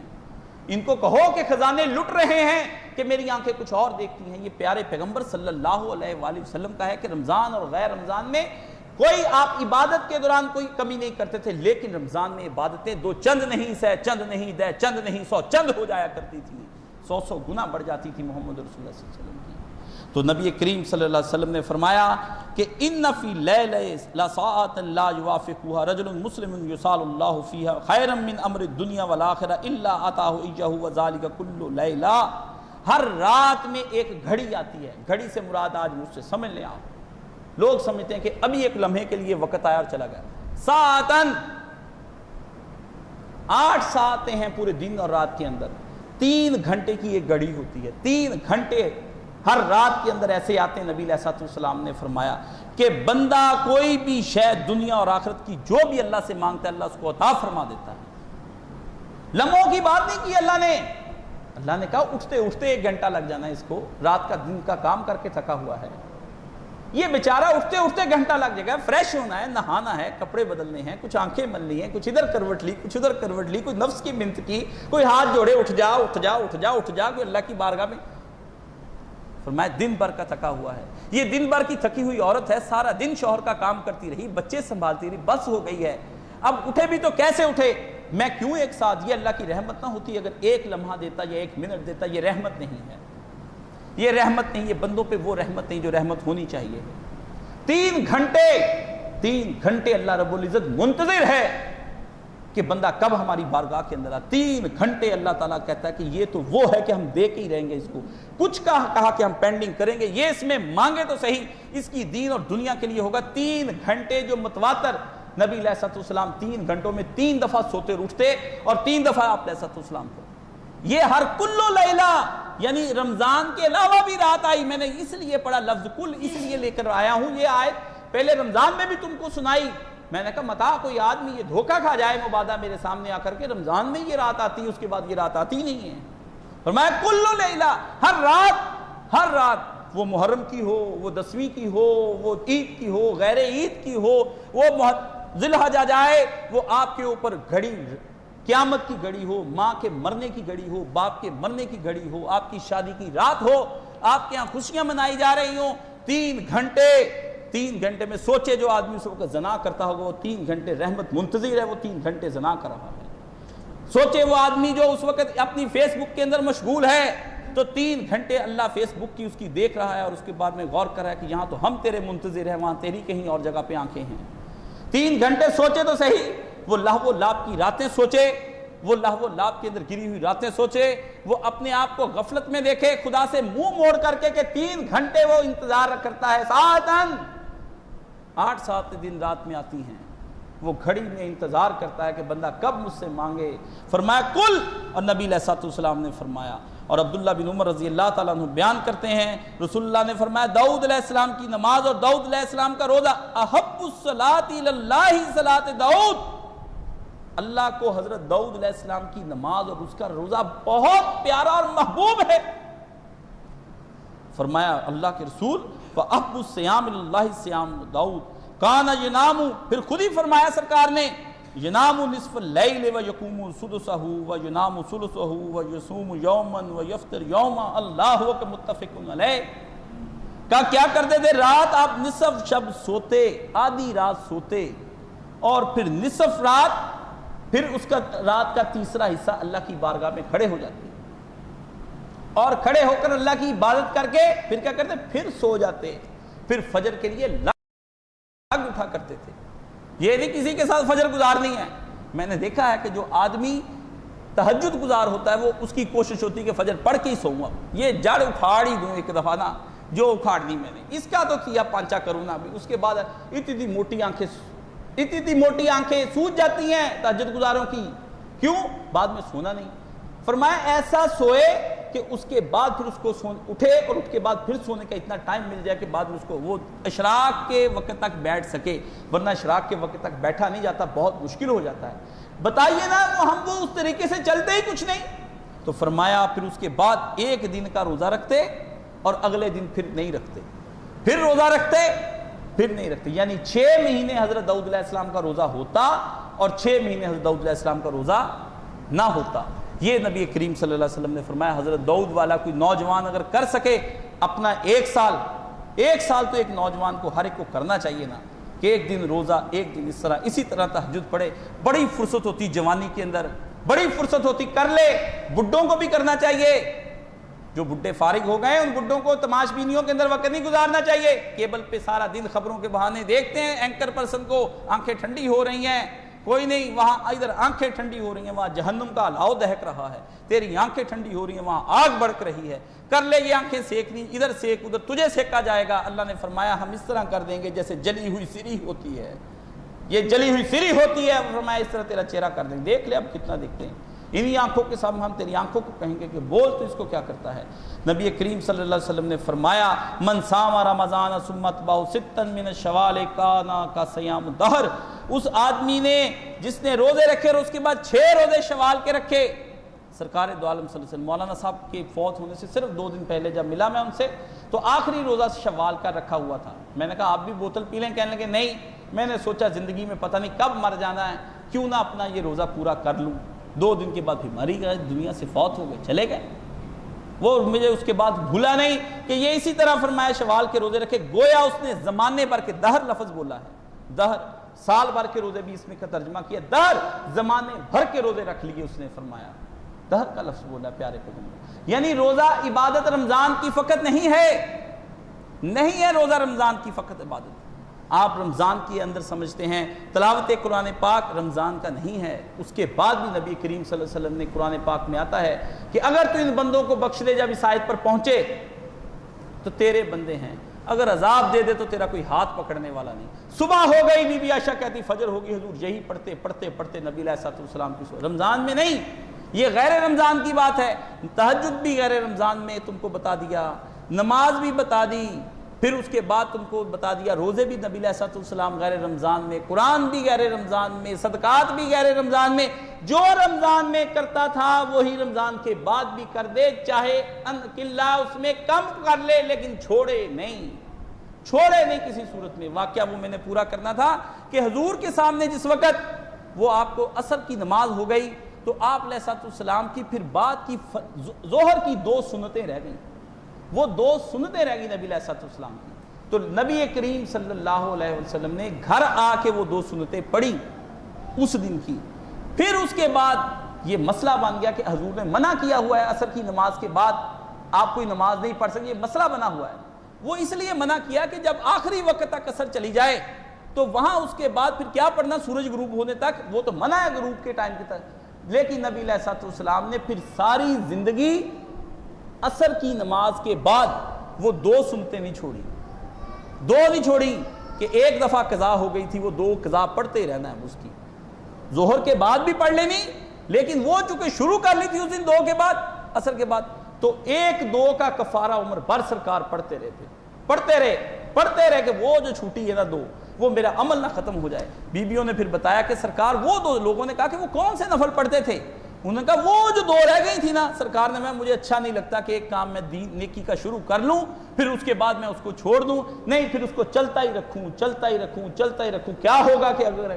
ان کو کہو کہ خزانے لٹ رہے ہیں کہ میری آنکھیں کچھ اور دیکھتی ہیں۔ یہ پیارے پیغمبر صلی اللہ علیہ وآلہ وسلم کا ہے کہ رمضان اور غیر رمضان میں کوئی آپ عبادت کے دوران کوئی کمی نہیں کرتے تھے، لیکن رمضان میں عبادتیں 2 چند نہیں، 100 چند نہیں، 10 چند نہیں، 100 چند ہو جایا کرتی تھی، 100 گنا بڑھ جاتی تھی محمد رسول اللہ صلی اللہ علیہ وسلم کی۔ تو نبی کریم صلی اللہ علیہ وسلم نے فرمایا کہ ان فی لیلۃ لساعۃ لا یوافقها رجل مسلم یصال اللہ فیہا خیرا من امر الدنیا والآخرہ الا اتاہ ایہ وذلک کل لیلہ، ہر رات میں ایک گھڑی آتی ہے، گھڑی سے مراد آج مجھ سے سمجھ لیں آپ، لوگ سمجھتے ہیں کہ ابھی ایک لمحے کے لیے وقت آیا اور چلا گیا، ساعتن 8 ساعتیں ہیں پورے دن اور رات کے اندر، 3 گھنٹے کی ایک گھڑی ہوتی ہے، 3 گھنٹے ہر رات کے اندر ایسے آتے ہیں۔ نبی علیہ السلام نے فرمایا کہ بندہ کوئی بھی شے دنیا اور آخرت کی جو بھی اللہ سے مانگتا ہے اللہ اس کو عطا فرما دیتا ہے۔ لمحوں کی بات نہیں کی اللہ نے کہا اٹھتے اٹھتے 1 گھنٹہ لگ جانا ہے اس کو، رات کا دن کا کام کر کے تھکا ہوا ہے، یہ بیچارہ اٹھتے اٹھتے گھنٹہ لگ جائے گا، فریش ہونا ہے، نہانا ہے، کپڑے بدلنے ہیں، کچھ آنکھیں ملنی ہیں، کچھ ادھر کروٹ لی، کچھ ادھر کروٹ لی، کوئی نفس کی منت کی، کوئی ہاتھ جوڑے اٹھ جا اٹھ جا اٹھ جا اٹھ جا، کوئی اللہ کی بارگاہ میں۔ فرمایا دن بھر کا تھکا ہوا ہے، یہ دن بھر کی تھکی ہوئی عورت ہے، سارا دن شوہر کا کام کرتی رہی، بچے سنبھالتی رہی، بس ہو گئی ہے، اب اٹھے بھی تو کیسے اٹھے، میں کیوں ایک ساتھ، یہ اللہ کی رحمت نہ ہوتی اگر 1 لمحہ دیتا یا 1 منٹ دیتا، یہ رحمت نہیں ہے، یہ رحمت نہیں، یہ بندوں پہ وہ رحمت نہیں جو رحمت ہونی چاہیے۔ 3 گھنٹے اللہ رب العزت منتظر ہے کہ بندہ کب ہماری بارگاہ کے اندر آ، 3 گھنٹے اللہ تعالیٰ کہتا ہے کہ یہ تو وہ ہے کہ ہم دے کے ہی رہیں گے اس کو، کچھ کہا کہ ہم پینڈنگ کریں گے، یہ اس میں مانگے تو صحیح، اس کی دین اور دنیا کے لیے ہوگا۔ 3 گھنٹے جو متواتر نبی علیہ السلام 3 گھنٹوں میں 3 دفعہ سوتے اور اٹھتے، اور 3 دفعہ آپ علیہ السلام کو، یہ ہر کلو لیلہ یعنی رمضان کے علاوہ بھی رات آئی، میں نے اس لیے پڑھا لفظ کل اس لیے لے کر آیا ہوں، یہ آیت پہلے رمضان میں بھی تم کو سنائی، میں نے کہا متا کوئی آدمی یہ دھوکہ کھا جائے مبادہ میرے سامنے آ کر کے رمضان میں یہ رات آتی ہے اس کے بعد یہ رات آتی نہیں ہے، فرمایا کلو لیلہ، ہر رات وہ محرم کی ہو، وہ 10ویں کی ہو، وہ عید کی ہو، غیر عید کی ہو، وہ ذی الحجہ جائے، وہ آپ کے اوپر گھڑی قیامت کی گھڑی ہو، ماں کے مرنے کی گھڑی ہو، باپ کے مرنے کی گھڑی ہو، آپ کی شادی کی رات ہو، آپ کے یہاں خوشیاں منائی جا رہی ہوں، 3 گھنٹے میں سوچے جو آدمی اس وقت زنا کرتا ہوگا وہ 3 گھنٹے رحمت منتظر ہے، وہ 3 گھنٹے زنا کر رہا ہے، سوچے وہ آدمی جو اس وقت اپنی فیس بک کے اندر مشغول ہے تو 3 گھنٹے اللہ فیس بک کی اس کی دیکھ رہا ہے اور اس کے بعد میں غور کر رہا ہے کہ یہاں تو ہم تیرے منتظر ہیں، وہاں تیری کہیں اور جگہ پہ آنکھیں ہیں۔ 3 گھنٹے سوچے تو صحیح، وہ لہو و لعب کی راتیں سوچے، وہ لہو و لعب کے اندر گری ہوئی راتیں سوچے، وہ اپنے آپ کو غفلت میں دیکھے، خدا سے منہ موڑ کر کے کہ 3 گھنٹے وہ انتظار کرتا ہے، 8 ساعت دن رات میں آتی ہیں، وہ گھڑی میں انتظار کرتا ہے کہ بندہ کب مجھ سے مانگے. فرمایا کل, اور نبی علیہ الصلوۃ والسلام نے فرمایا. اور عبداللہ بن عمر رضی اللہ تعالیٰ عنہ بیان کرتے ہیں رسول اللہ نے فرمایا داؤد علیہ السلام کی نماز اور داؤد علیہ السلام کا روزہ احب الصلاۃ الی اللہ صلاۃ داؤد, اللہ کو حضرت داؤد علیہ السلام کی نماز اور اس کا روزہ بہت پیارا اور محبوب ہے. فرمایا اللہ کے رسول وَأَحْبُ الصِّيَامِ لِلَّهِ صِيَامُ داؤد کان ینام, پھر خود ہی فرمایا سرکار نے ینام نصف اللیل ویقوم سدسہ وینام ثلثہ ویصوم یوما ویفطر یوما. اللہ اکبر, متفق علیہ. کیا کرتے تھے, رات آپ نصف شب سوتے, آدھی رات سوتے, اور پھر نصف رات, پھر اس کا رات کا تیسرا حصہ اللہ کی بارگاہ میں کھڑے ہو جاتے, اور کھڑے ہو کر اللہ کی عبادت کر کے پھر کیا کرتے, پھر سو جاتے, پھر فجر کے لیے لگ اٹھا کرتے تھے. یہ نہیں کسی کے ساتھ فجر گزارنی ہے. میں نے دیکھا ہے کہ جو آدمی تہجد گزار ہوتا ہے وہ اس کی کوشش ہوتی ہے کہ فجر پڑھ کے ہی سوؤں, یہ جڑ اکھاڑ ہی دوں ایک دفعہ نا, جو اکھاڑنی میں نے اس کا تو کیا پانچا کروں نا. اس کے بعد اتنی موٹی آنکھیں سوج جاتی ہیں تہجد گزاروں کی. کیوں؟ بعد میں سونا نہیں. فرمایا ایسا سوئے کہ اس کے بعد پھر اس کو اٹھے, اور اٹھ کے بعد پھر سونے کا اتنا ٹائم مل جائے کہ بعد میں اس کو وہ اشراق کے وقت تک بیٹھ سکے, ورنہ اشراق کے وقت تک بیٹھا نہیں جاتا, بہت مشکل ہو جاتا ہے. بتائیے نا ہم وہ اس طریقے سے چلتے ہی کچھ نہیں. تو فرمایا پھر اس کے بعد ایک دن کا روزہ رکھتے اور اگلے دن پھر نہیں رکھتے, پھر روزہ رکھتے پھر نہیں رکھتے. یعنی 6 مہینے حضرت داؤد علیہ السلام کا روزہ ہوتا اور 6 مہینے حضرت داؤد علیہ السلام کا روزہ نہ ہوتا. یہ نبی کریم صلی اللہ علیہ وسلم نے فرمایا حضرت داؤد والا کوئی نوجوان اگر کر سکے اپنا 1 سال تو ایک نوجوان کو ہر ایک کو کرنا چاہیے نا, کہ ایک دن روزہ, ایک دن اسی طرح تہجد پڑھے. بڑی فرصت ہوتی جوانی کے اندر, بڑی فرصت ہوتی, کر لے. بڈھوں کو بھی کرنا چاہیے, جو بڈھے فارغ ہو گئے ان بڈھوں کو تماش بینیوں کے اندر وقت نہیں گزارنا چاہیے. کیبل پہ سارا دن خبروں کے بہانے دیکھتے ہیں, اینکر پرسن کو آنکھیں ٹھنڈی ہو رہی ہیں, کوئی نہیں, وہاں ادھر آنکھیں ٹھنڈی ہو رہی ہیں, وہاں جہنم کا الاؤ دہک رہا ہے, تیری آنکھیں ٹھنڈی ہو رہی ہیں, وہاں آگ بڑک رہی ہے. کر لے یہ آنکھیں سیکنی, ادھر سیک ادھر, تجھے سیکا جائے گا. اللہ نے فرمایا ہم اس طرح کر دیں گے جیسے جلی ہوئی سری ہوتی ہے, یہ جلی ہوئی سری ہوتی ہے. فرمایا اس طرح تیرا چہرہ کر دیں گے. دیکھ لے اب کتنا دیکھتے ہیں. انہی آنکھوں کے سامنے ہم تیری آنکھوں کو کہیں گے کہ بول تو اس کو کیا کرتا ہے. نبی کریم صلی اللہ علیہ وسلم نے فرمایا من صام رمضان ثم اتبعه ستا من شوال کان کصیام الدہر. اس آدمی نے جس نے روزے رکھے اور اس کے بعد 6 روزے شوال کے رکھے. سرکار دو عالم صلی اللہ علیہ وسلم مولانا صاحب کے فوت ہونے سے صرف 2 دن پہلے جب ملا میں ان سے, تو آخری روزہ شوال کا رکھا ہوا تھا. میں نے کہا آپ بھی بوتل پی لیں, کہنے لگے نہیں, میں نے سوچا زندگی میں پتہ نہیں کب مر جانا ہے, کیوں نہ اپنا یہ روزہ پورا کر لوں. 2 دن کے بعد پھر مر ہی گئے, دنیا سے فوت ہو گئے, چلے گئے. وہ مجھے اس کے بعد بھولا نہیں کہ یہ اسی طرح فرمایا شوال کے روزے رکھے. گویا اس نے زمانے بھر کے, دہر لفظ بولا ہے, دہر سال بھر کے روزے بھی اس میں کا ترجمہ کیا, دہر زمانے بھر کے روزے رکھ لیے اس نے. فرمایا دہر کا لفظ بولا پیارے پیغمبر. یعنی روزہ عبادت رمضان کی فقط نہیں ہے روزہ رمضان کی فقط عبادت. آپ رمضان کے اندر سمجھتے ہیں تلاوت قرآن پاک رمضان کا نہیں ہے. اس کے بعد بھی نبی کریم صلی اللہ علیہ وسلم نے قرآن پاک میں آتا ہے کہ اگر تو ان بندوں کو بخش دے جب اس آیت پر پہنچے تو تیرے بندے ہیں, اگر عذاب دے دے تو تیرا کوئی ہاتھ پکڑنے والا نہیں. صبح ہو گئی, بی بی عائشہ کہتی فجر ہوگی, حضور یہی پڑھتے نبی علیہ الصلوۃ والسلام کی رمضان میں نہیں, یہ غیر رمضان کی بات ہے. تہجد بھی غیر رمضان میں تم کو بتا دیا, نماز بھی بتا دی, پھر اس کے بعد تم کو بتا دیا روزے بھی نبی علیہ الصلوۃ والسلام غیر رمضان میں, قرآن بھی غیر رمضان میں, صدقات بھی غیر رمضان میں. جو رمضان میں کرتا تھا وہی رمضان کے بعد بھی کر دے, چاہے قلہ اس میں کم کر لے, لیکن چھوڑے نہیں کسی صورت میں. واقعہ وہ میں نے پورا کرنا تھا کہ حضور کے سامنے جس وقت وہ آپ کو عصر کی نماز ہو گئی تو آپ علیہ الصلوۃ والسلام کی پھر بعد کی ظہر کی 2 سنتیں رہ گئیں. وہ 2 سنتیں رہ گئی نبی علیہ الصلوۃ والسلام کی. تو نبی کریم صلی اللہ علیہ وسلم نے گھر آ کے وہ 2 سنتیں پڑھی اس دن کی. پھر اس کے بعد یہ مسئلہ بن گیا کہ حضور نے منع کیا ہوا ہے عصر کی نماز کے بعد آپ کوئی نماز نہیں پڑھ سکتے, یہ مسئلہ بنا ہوا ہے. وہ اس لیے منع کیا کہ جب آخری وقت تک عصر چلی جائے تو وہاں اس کے بعد پھر کیا پڑھنا, سورج غروب ہونے تک, وہ تو منع ہے غروب کے ٹائم کے تک. لیکن نبی علیہ الصلوۃ والسلام نے پھر ساری زندگی عصر کی نماز کے بعد وہ 2 سنتیں نہیں چھوڑی, کہ ایک دفعہ قضا ہو گئی تھی، وہ 2 قضا پڑھتے رہنا ہے اس کی، ظہر کے بعد بھی پڑھ لینی، لیکن وہ چونکہ شروع کر لی تھی اس دن 2 کے بعد، عصر کے بعد، تو 1-2 کا کفارہ عمر بھر سرکار پڑھتے رہے کہ وہ جو چھوٹی ہے نا 2، وہ میرا عمل نہ ختم ہو جائے۔ بیویوں نے پھر بتایا کہ سرکار وہ 2 لوگوں نے کہا کہ وہ کون سے نفل پڑھتے تھے؟ انہوں نے کہا وہ جو 2 رہ گئی تھی نا سرکار نے، مجھے اچھا نہیں لگتا کہ ایک کام میں نیکی کا شروع کر لوں پھر اس کے بعد میں اس کو چھوڑ دوں، نہیں پھر اس کو چلتا ہی رکھوں۔ کیا ہوگا کہ اگر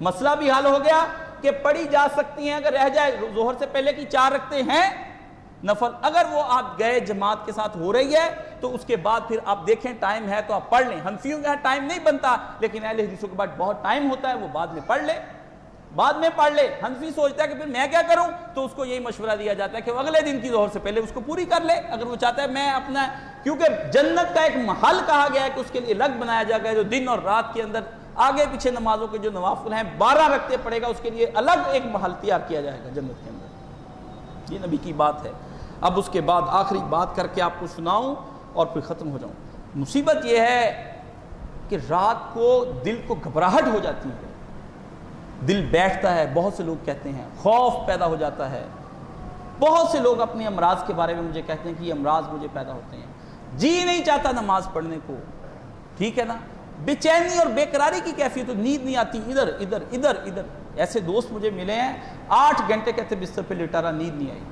مسئلہ بھی حل ہو گیا کہ پڑھی جا سکتی ہیں، اگر رہ جائے ظہر سے پہلے کی 4 رکھتے ہیں نفل، اگر وہ آپ گئے جماعت کے ساتھ ہو رہی ہے تو اس کے بعد پھر آپ دیکھیں ٹائم ہے تو آپ پڑھ لیں۔ حنفیوں کے یہاں ٹائم نہیں بنتا، لیکن اہل حدیثوں کے بعد بہت ٹائم ہوتا ہے، وہ بعد میں پڑھ لے۔ حنفی سوچتا ہے کہ پھر میں کیا کروں، تو اس کو یہی مشورہ دیا جاتا ہے کہ وہ اگلے دن کی ظہر سے پہلے اس کو پوری کر لے، اگر وہ چاہتا ہے میں اپنا، کیونکہ جنت کا ایک محل کہا گیا ہے کہ اس کے لیے الگ بنایا جا گیا ہے، جو دن اور رات کے اندر آگے پیچھے نمازوں کے جو نوافل ہیں 12 رکھتے پڑے گا، اس کے لیے الگ ایک محل تیار کیا جائے گا جنت کے اندر۔ یہ نبی کی بات ہے۔ اب اس کے بعد آخری بات کر کے آپ کو سناؤں اور پھر ختم ہو جاؤں۔ مصیبت یہ ہے کہ رات کو دل کو گھبراہٹ ہو جاتی ہے، دل بیٹھتا ہے، بہت سے لوگ کہتے ہیں خوف پیدا ہو جاتا ہے، بہت سے لوگ اپنے امراض کے بارے میں مجھے کہتے ہیں کہ یہ امراض مجھے پیدا ہوتے ہیں، جی نہیں چاہتا نماز پڑھنے کو، ٹھیک ہے نا، بے چینی اور بے قراری کی کیفیت، نیند نہیں آتی، ادھر۔ ایسے دوست مجھے ملے ہیں 8 گھنٹے کہتے بستر پہ لیٹا رہا، نیند نہیں آئی،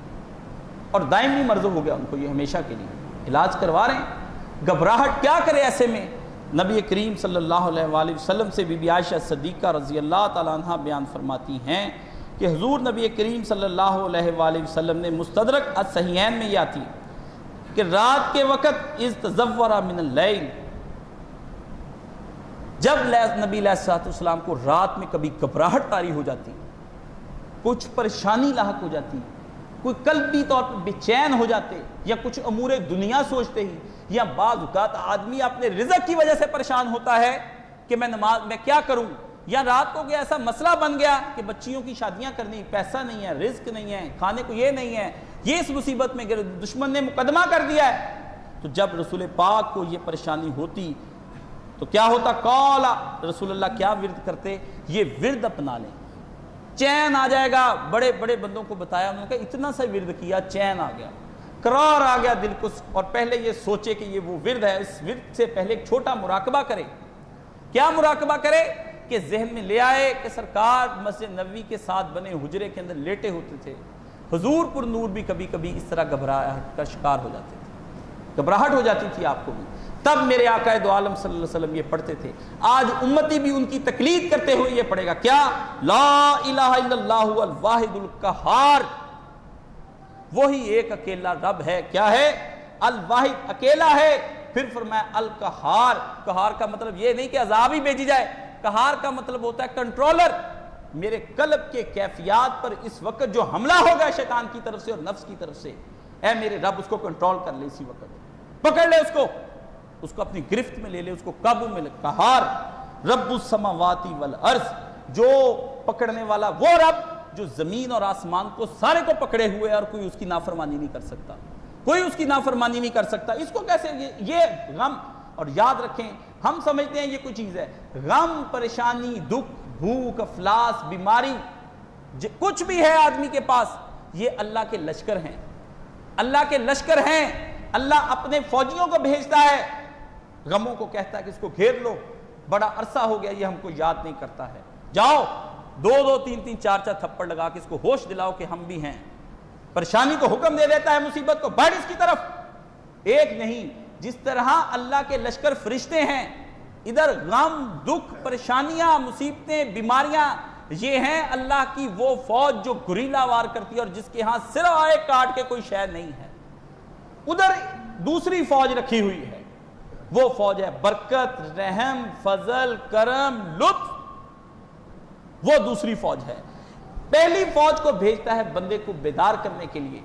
اور دائمی مرض ہو گیا ان کو، یہ ہمیشہ کے لیے علاج کروا رہے ہیں۔ گھبراہٹ کیا کرے ایسے میں؟ نبی کریم صلی اللہ علیہ وآلہ وسلم سے بی بی عائشہ صدیقہ رضی اللہ تعالیٰ عنہ بیان فرماتی ہیں کہ حضور نبی کریم صلی اللہ علیہ وآلہ وسلم نے مستدرک الصحیحین میں یہ آتی کہ رات کے وقت اذ تزور من اللیل، جب نبی علیہ السلام کو رات میں کبھی گھبراہٹ طاری ہو جاتی، کچھ پریشانی لاحق ہو جاتی، کوئی قلبی طور پر بے چین ہو جاتے، یا کچھ امور دنیا سوچتے ہی، یا بعض اوقات آدمی اپنے رزق کی وجہ سے پریشان ہوتا ہے کہ میں کیا کروں، یا رات کو ایسا مسئلہ بن گیا کہ بچیوں کی شادیاں کرنی، پیسہ نہیں ہے، رزق نہیں ہے، کھانے کو یہ نہیں ہے، یہ اس مصیبت میں دشمن نے مقدمہ کر دیا ہے، تو جب رسول پاک کو یہ پریشانی ہوتی تو کیا ہوتا؟ قال رسول اللہ کیا ورد کرتے؟ یہ ورد اپنا لیں، چین آ جائے گا۔ بڑے بڑے بندوں کو بتایا، انہوں نے کہا اتنا سا ورد کیا، چین آ گیا، قرار آ گیا دل کو، اور پہلے یہ سوچے کہ یہ وہ ورد ہے، اس ورد سے پہلے ایک چھوٹا مراقبہ کرے۔ کیا مراقبہ کرے؟ کہ ذہن میں لے آئے کہ سرکار مسجد نبوی کے ساتھ بنے حجرے کے اندر لیٹے ہوتے تھے، حضور پر نور بھی کبھی کبھی اس طرح گھبراہٹ کا شکار ہو جاتے تھے، گھبراہٹ ہو جاتی تھی آپ کو بھی، تب میرے آقا دو عالم صلی اللہ علیہ وسلم یہ پڑھتے تھے۔ آج امتی بھی ان کی تقلید کرتے ہوئے یہ پڑھے گا، کیا؟ لا الہ الا اللہ الواحد القہار، وہی ایک اکیلا رب ہے، کیا ہے؟ الواحد، اکیلا ہے۔ پھر فرمایا القہار، قہار کا مطلب یہ نہیں کہ عذاب ہی بھیجی جائے، قہار کا مطلب ہوتا ہے کنٹرولر۔ میرے قلب کے کیفیات پر اس وقت جو حملہ ہوگا شیطان کی طرف سے اور نفس کی طرف سے، اے میرے رب اس کو کنٹرول کر لے، اسی وقت پکڑ لے اس کو اپنی گرفت میں لے لے، اس کو قابو میں لے۔ قہار رب السماوات والارض، جو پکڑنے والا وہ رب جو زمین اور آسمان کو سارے کو پکڑے ہوئے اور کوئی اس کی نافرمانی نہیں کر سکتا، کوئی اس کی نافرمانی نہیں کر سکتا۔ اس کو کیسے یہ غم، اور یاد رکھیں ہم سمجھتے ہیں یہ کوئی چیز ہے، غم، پریشانی، دکھ، بھوک، افلاس، بیماری، کچھ بھی ہے آدمی کے پاس، یہ اللہ کے لشکر ہیں، اللہ کے لشکر ہیں۔ اللہ اپنے فوجیوں کو بھیجتا ہے، غموں کو کہتا ہے کہ اس کو گھیر لو، بڑا عرصہ ہو گیا یہ ہم کو یاد نہیں کرتا ہے، جاؤ 2-2 3-3 4-4 تھپڑ لگا کے اس کو ہوش دلاؤ کہ ہم بھی ہیں۔ پریشانی کو حکم دے دیتا ہے، مصیبت کو بڑھ اس کی طرف، ایک نہیں، جس طرح اللہ کے لشکر فرشتے ہیں، ادھر غم، دکھ، پریشانیاں، مصیبتیں، بیماریاں، یہ ہیں اللہ کی وہ فوج جو گریلا وار کرتی ہے اور جس کے ہاں سروائے کاٹ کے کوئی شے نہیں ہے۔ ادھر دوسری فوج رکھی ہوئی ہے، وہ فوج ہے برکت، رحم، فضل، کرم، لطف، وہ دوسری فوج ہے۔ پہلی فوج کو بھیجتا ہے بندے کو بیدار کرنے کے لیے،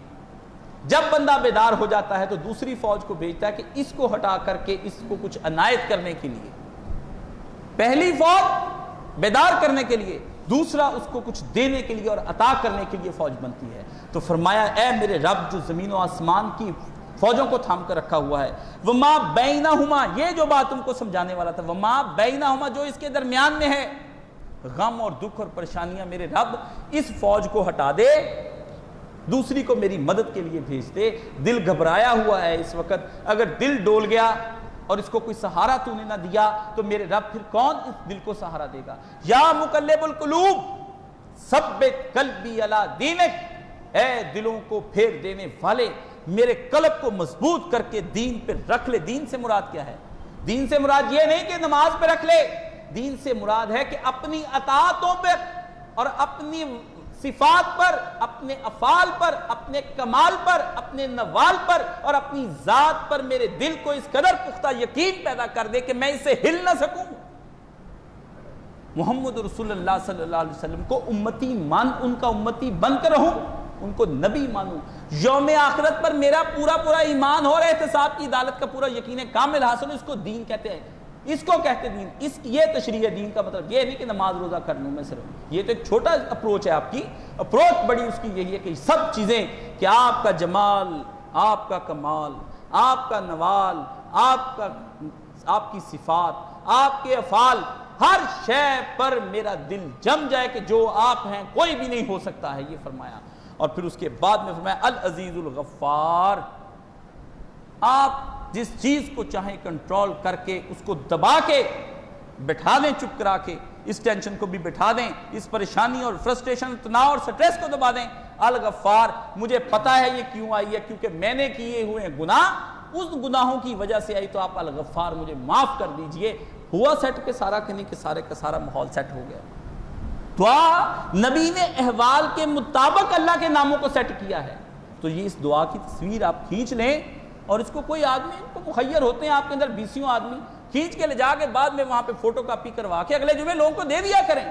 جب بندہ بیدار ہو جاتا ہے تو دوسری فوج کو بھیجتا ہے کہ اس کو ہٹا کر کے اس کو کچھ عنایت کرنے کے لیے۔ پہلی فوج بیدار کرنے کے لیے، دوسرا اس کو کچھ دینے کے لیے اور عطا کرنے کے لیے فوج بنتی ہے۔ تو فرمایا اے میرے رب جو زمین و آسمان کی فوجوں کو تھام کر رکھا ہوا ہے. وما بینہما، یہ جو بات تم کو سمجھانے والا تھا، وما بینہما، جو اس کے درمیان میں ہے، غم اور دکھ اور پریشانیاں، میرے رب اس فوج کو ہٹا دے، دوسری کو میری مدد کے لیے بھیج دے. دل گھبرایا ہوا ہے اس وقت، اگر دل ڈول گیا اور اس کو کوئی سہارا تو نے نہ دیا تو میرے رب پھر کون اس دل کو سہارا دے گا؟ یا مقلب القلوب ثبت قلبی علی دینک، اے دلوں کو پھیر دینے والے، میرے قلب کو مضبوط کر کے دین پہ رکھ لے. دین سے مراد کیا ہے؟ دین سے مراد یہ نہیں کہ نماز پہ رکھ لے، دین سے مراد ہے کہ اپنی اطاعتوں پہ اور اپنی صفات پر، اپنے افعال پر، اپنے کمال پر، اپنے نوال پر اور اپنی ذات پر میرے دل کو اس قدر پختہ یقین پیدا کر دے کہ میں اسے ہل نہ سکوں. محمد رسول اللہ صلی اللہ علیہ وسلم کو امتی مان، ان کا امتی بن کر رہوں، ان کو نبی مانوں، یوم آخرت پر میرا پورا ایمان ہو رہا ہے، احتساب کی عدالت کا پورا یقین کامل حاصل، اس کو دین کہتے ہیں، اس کو کہتے دین. یہ تشریح ہے دین کا مطلب. یہ نہیں کہ نماز روزہ کر لوں میں صرف، یہ تو ایک چھوٹا اپروچ ہے. آپ کی اپروچ بڑی اس کی یہی ہے کہ سب چیزیں، کہ آپ کا جمال، آپ کا کمال، آپ کا نوال، آپ کی صفات، آپ کے افعال، ہر شے پر میرا دل جم جائے کہ جو آپ ہیں کوئی بھی نہیں ہو سکتا ہے، یہ فرمایا. اور پھر اس کے بعد میں فرمایا العزیز الغفار، آپ جس چیز کو چاہیں کنٹرول کر کے اس کو دبا کے بٹھا دیں، چپ کرا کے اس ٹینشن کو بھی بٹھا دیں، اس پریشانی اور فرسٹریشن، تناؤ اور سٹریس کو دبا دیں. الغفار، مجھے پتا ہے یہ کیوں آئی ہے، کیونکہ میں نے کیے ہوئے گناہ اس گناہوں کی وجہ سے آئی، تو آپ الغفار مجھے معاف کر دیجئے. ہوا سیٹ کے سارا کہ نہیں کہ سارے کا سارا ماحول سیٹ ہو گیا. دعا نبی نے احوال کے مطابق اللہ کے ناموں کو سیٹ کیا ہے. تو یہ اس دعا کی تصویر آپ کھینچ لیں، اور اس کو کوئی آدمی کو مخیر ہوتے ہیں آپ کے اندر 20 آدمی، کھینچ کے لے جا کے بعد میں وہاں پہ فوٹو کاپی کروا کے اگلے جمعے لوگوں کو دے دیا کریں.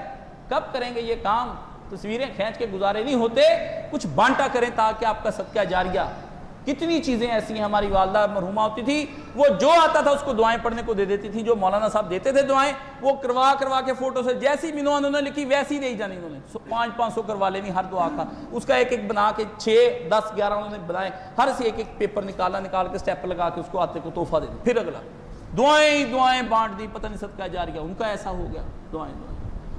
کب کریں گے یہ کام؟ تصویریں کھینچ کے گزارے نہیں ہوتے، کچھ بانٹا کریں تاکہ آپ کا صدقہ جاریہ. کتنی چیزیں ایسی ہیں، ہماری والدہ مرحومہ ہوتی تھی، وہ جو آتا تھا اس کو دعائیں پڑھنے کو دے دیتی تھی، جو مولانا صاحب دیتے تھے دعائیں وہ کروا کے فوٹو سے جیسی مینو انہوں نے لکھی ویسی نہیں جانی، انہوں نے 500 کروا لینی ہر دعا کا، اس کا ایک بنا کے 6 10 11 انہوں نے بنائے، ہر سے ایک پیپر نکال کے سٹیپ لگا کے اس کو آتے کو تحفہ دے دی، پھر اگلا دعائیں بانٹ دی، پتہ نہیں صدقہ جاریہ ان کا ایسا ہو گیا. دعائیں.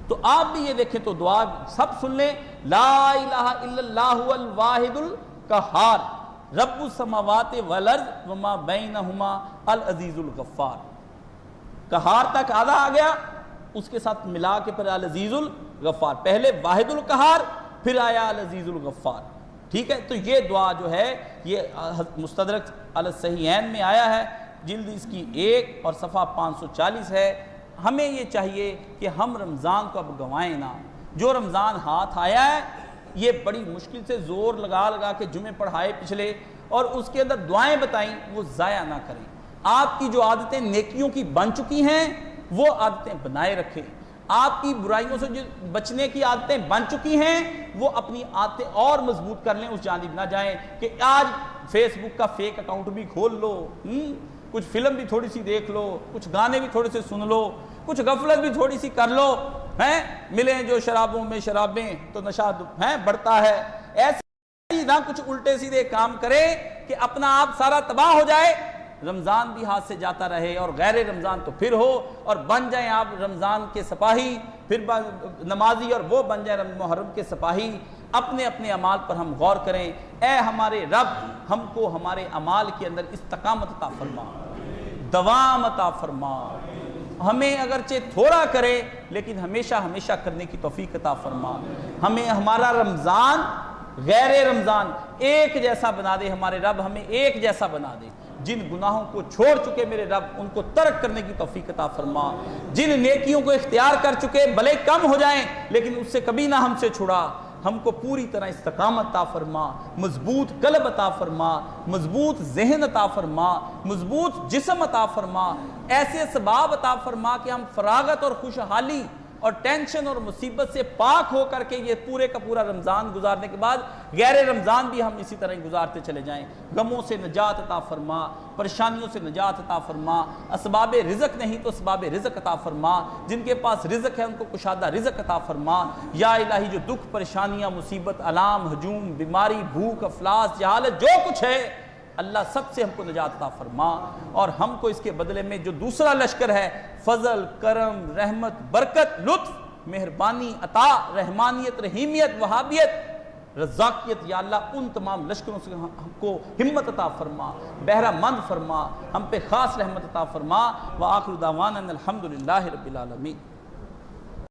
تو آپ بھی یہ دیکھیں تو دعا سب سن لیں. لا الہ الا اللہ الواحد القہار رب السماوات والارض وما بینہما العزیز الغفار. قہار تک آدھا آ گیا، اس کے ساتھ ملا کے پھر العزیز الغفار. پہلے واحد القہار، پھر آیا العزیز الغفار. ٹھیک ہے، تو یہ دعا جو ہے یہ مستدرک علی الصحیحین میں آیا ہے، جلد اس کی 1 اور صفحہ 540 ہے. ہمیں یہ چاہیے کہ ہم رمضان کو اب گنوائیں نہ. جو رمضان ہاتھ آیا ہے یہ بڑی مشکل سے زور لگا کے جمعے پڑھائے پچھلے اور اس کے اندر دعائیں بتائیں، وہ ضائع نہ کریں. آپ کی جو عادتیں نیکیوں کی بن چکی ہیں وہ عادتیں بنائے رکھیں. آپ کی برائیوں سے جو بچنے کی عادتیں بن چکی ہیں وہ اپنی عادتیں اور مضبوط کر لیں، اس جانب نہ جائیں کہ آج فیس بک کا فیک اکاؤنٹ بھی کھول لو، کچھ فلم بھی تھوڑی سی دیکھ لو، کچھ گانے بھی تھوڑے سے سن لو، کچھ غفلت بھی تھوڑی سی کر لو، ملیں جو شرابوں میں شرابیں تو نشہ بڑھتا ہے. ایسے نہ کچھ الٹے سیدھے کام کرے کہ اپنا آپ سارا تباہ ہو جائے، رمضان بھی ہاتھ سے جاتا رہے اور غیر رمضان تو پھر ہو، اور بن جائیں آپ رمضان کے سپاہی، پھر نمازی، اور وہ بن جائیں محرم کے سپاہی. اپنے اعمال پر ہم غور کریں. اے ہمارے رب، ہم کو ہمارے اعمال کے اندر استقامت عطا فرما، دوام عطا فرما. ہمیں اگرچہ تھوڑا کرے لیکن ہمیشہ کرنے کی توفیق عطا فرما. ہمیں ہمارا رمضان غیر رمضان ایک جیسا بنا دے. ہمارے رب ہمیں ایک جیسا بنا دے. جن گناہوں کو چھوڑ چکے میرے رب ان کو ترک کرنے کی توفیق عطا فرما. جن نیکیوں کو اختیار کر چکے بھلے کم ہو جائیں لیکن اس سے کبھی نہ ہم سے چھڑا. ہم کو پوری طرح استقامت عطا فرما، مضبوط قلب عطا فرما، مضبوط ذہن عطا فرما، مضبوط جسم عطا فرما. ایسے اسباب عطا فرما کہ ہم فراغت اور خوشحالی اور ٹینشن اور مصیبت سے پاک ہو کر کے یہ پورے کا پورا رمضان گزارنے کے بعد غیر رمضان بھی ہم اسی طرح گزارتے چلے جائیں. غموں سے نجات عطا فرما، پریشانیوں سے نجات عطا فرما. اسباب رزق نہیں تو اسباب رزق عطا فرما. جن کے پاس رزق ہے ان کو کشادہ رزق عطا فرما. یا الہی جو دکھ، پریشانیاں، مصیبت، الام، ہجوم، بیماری، بھوک، افلاس، جہالت، جو کچھ ہے اللہ سب سے ہم کو نجات عطا فرما، اور ہم کو اس کے بدلے میں جو دوسرا لشکر ہے فضل، کرم، رحمت، برکت، لطف، مہربانی، عطا، رحمانیت، رحیمیت، وہابیت، رزاقیت، یا اللہ ان تمام لشکروں سے ہم کو ہمت عطا فرما، بہرہ مند فرما، ہم پہ خاص رحمت عطا فرما۔ وآخر دعوانا ان الحمدللہ رب العالمین۔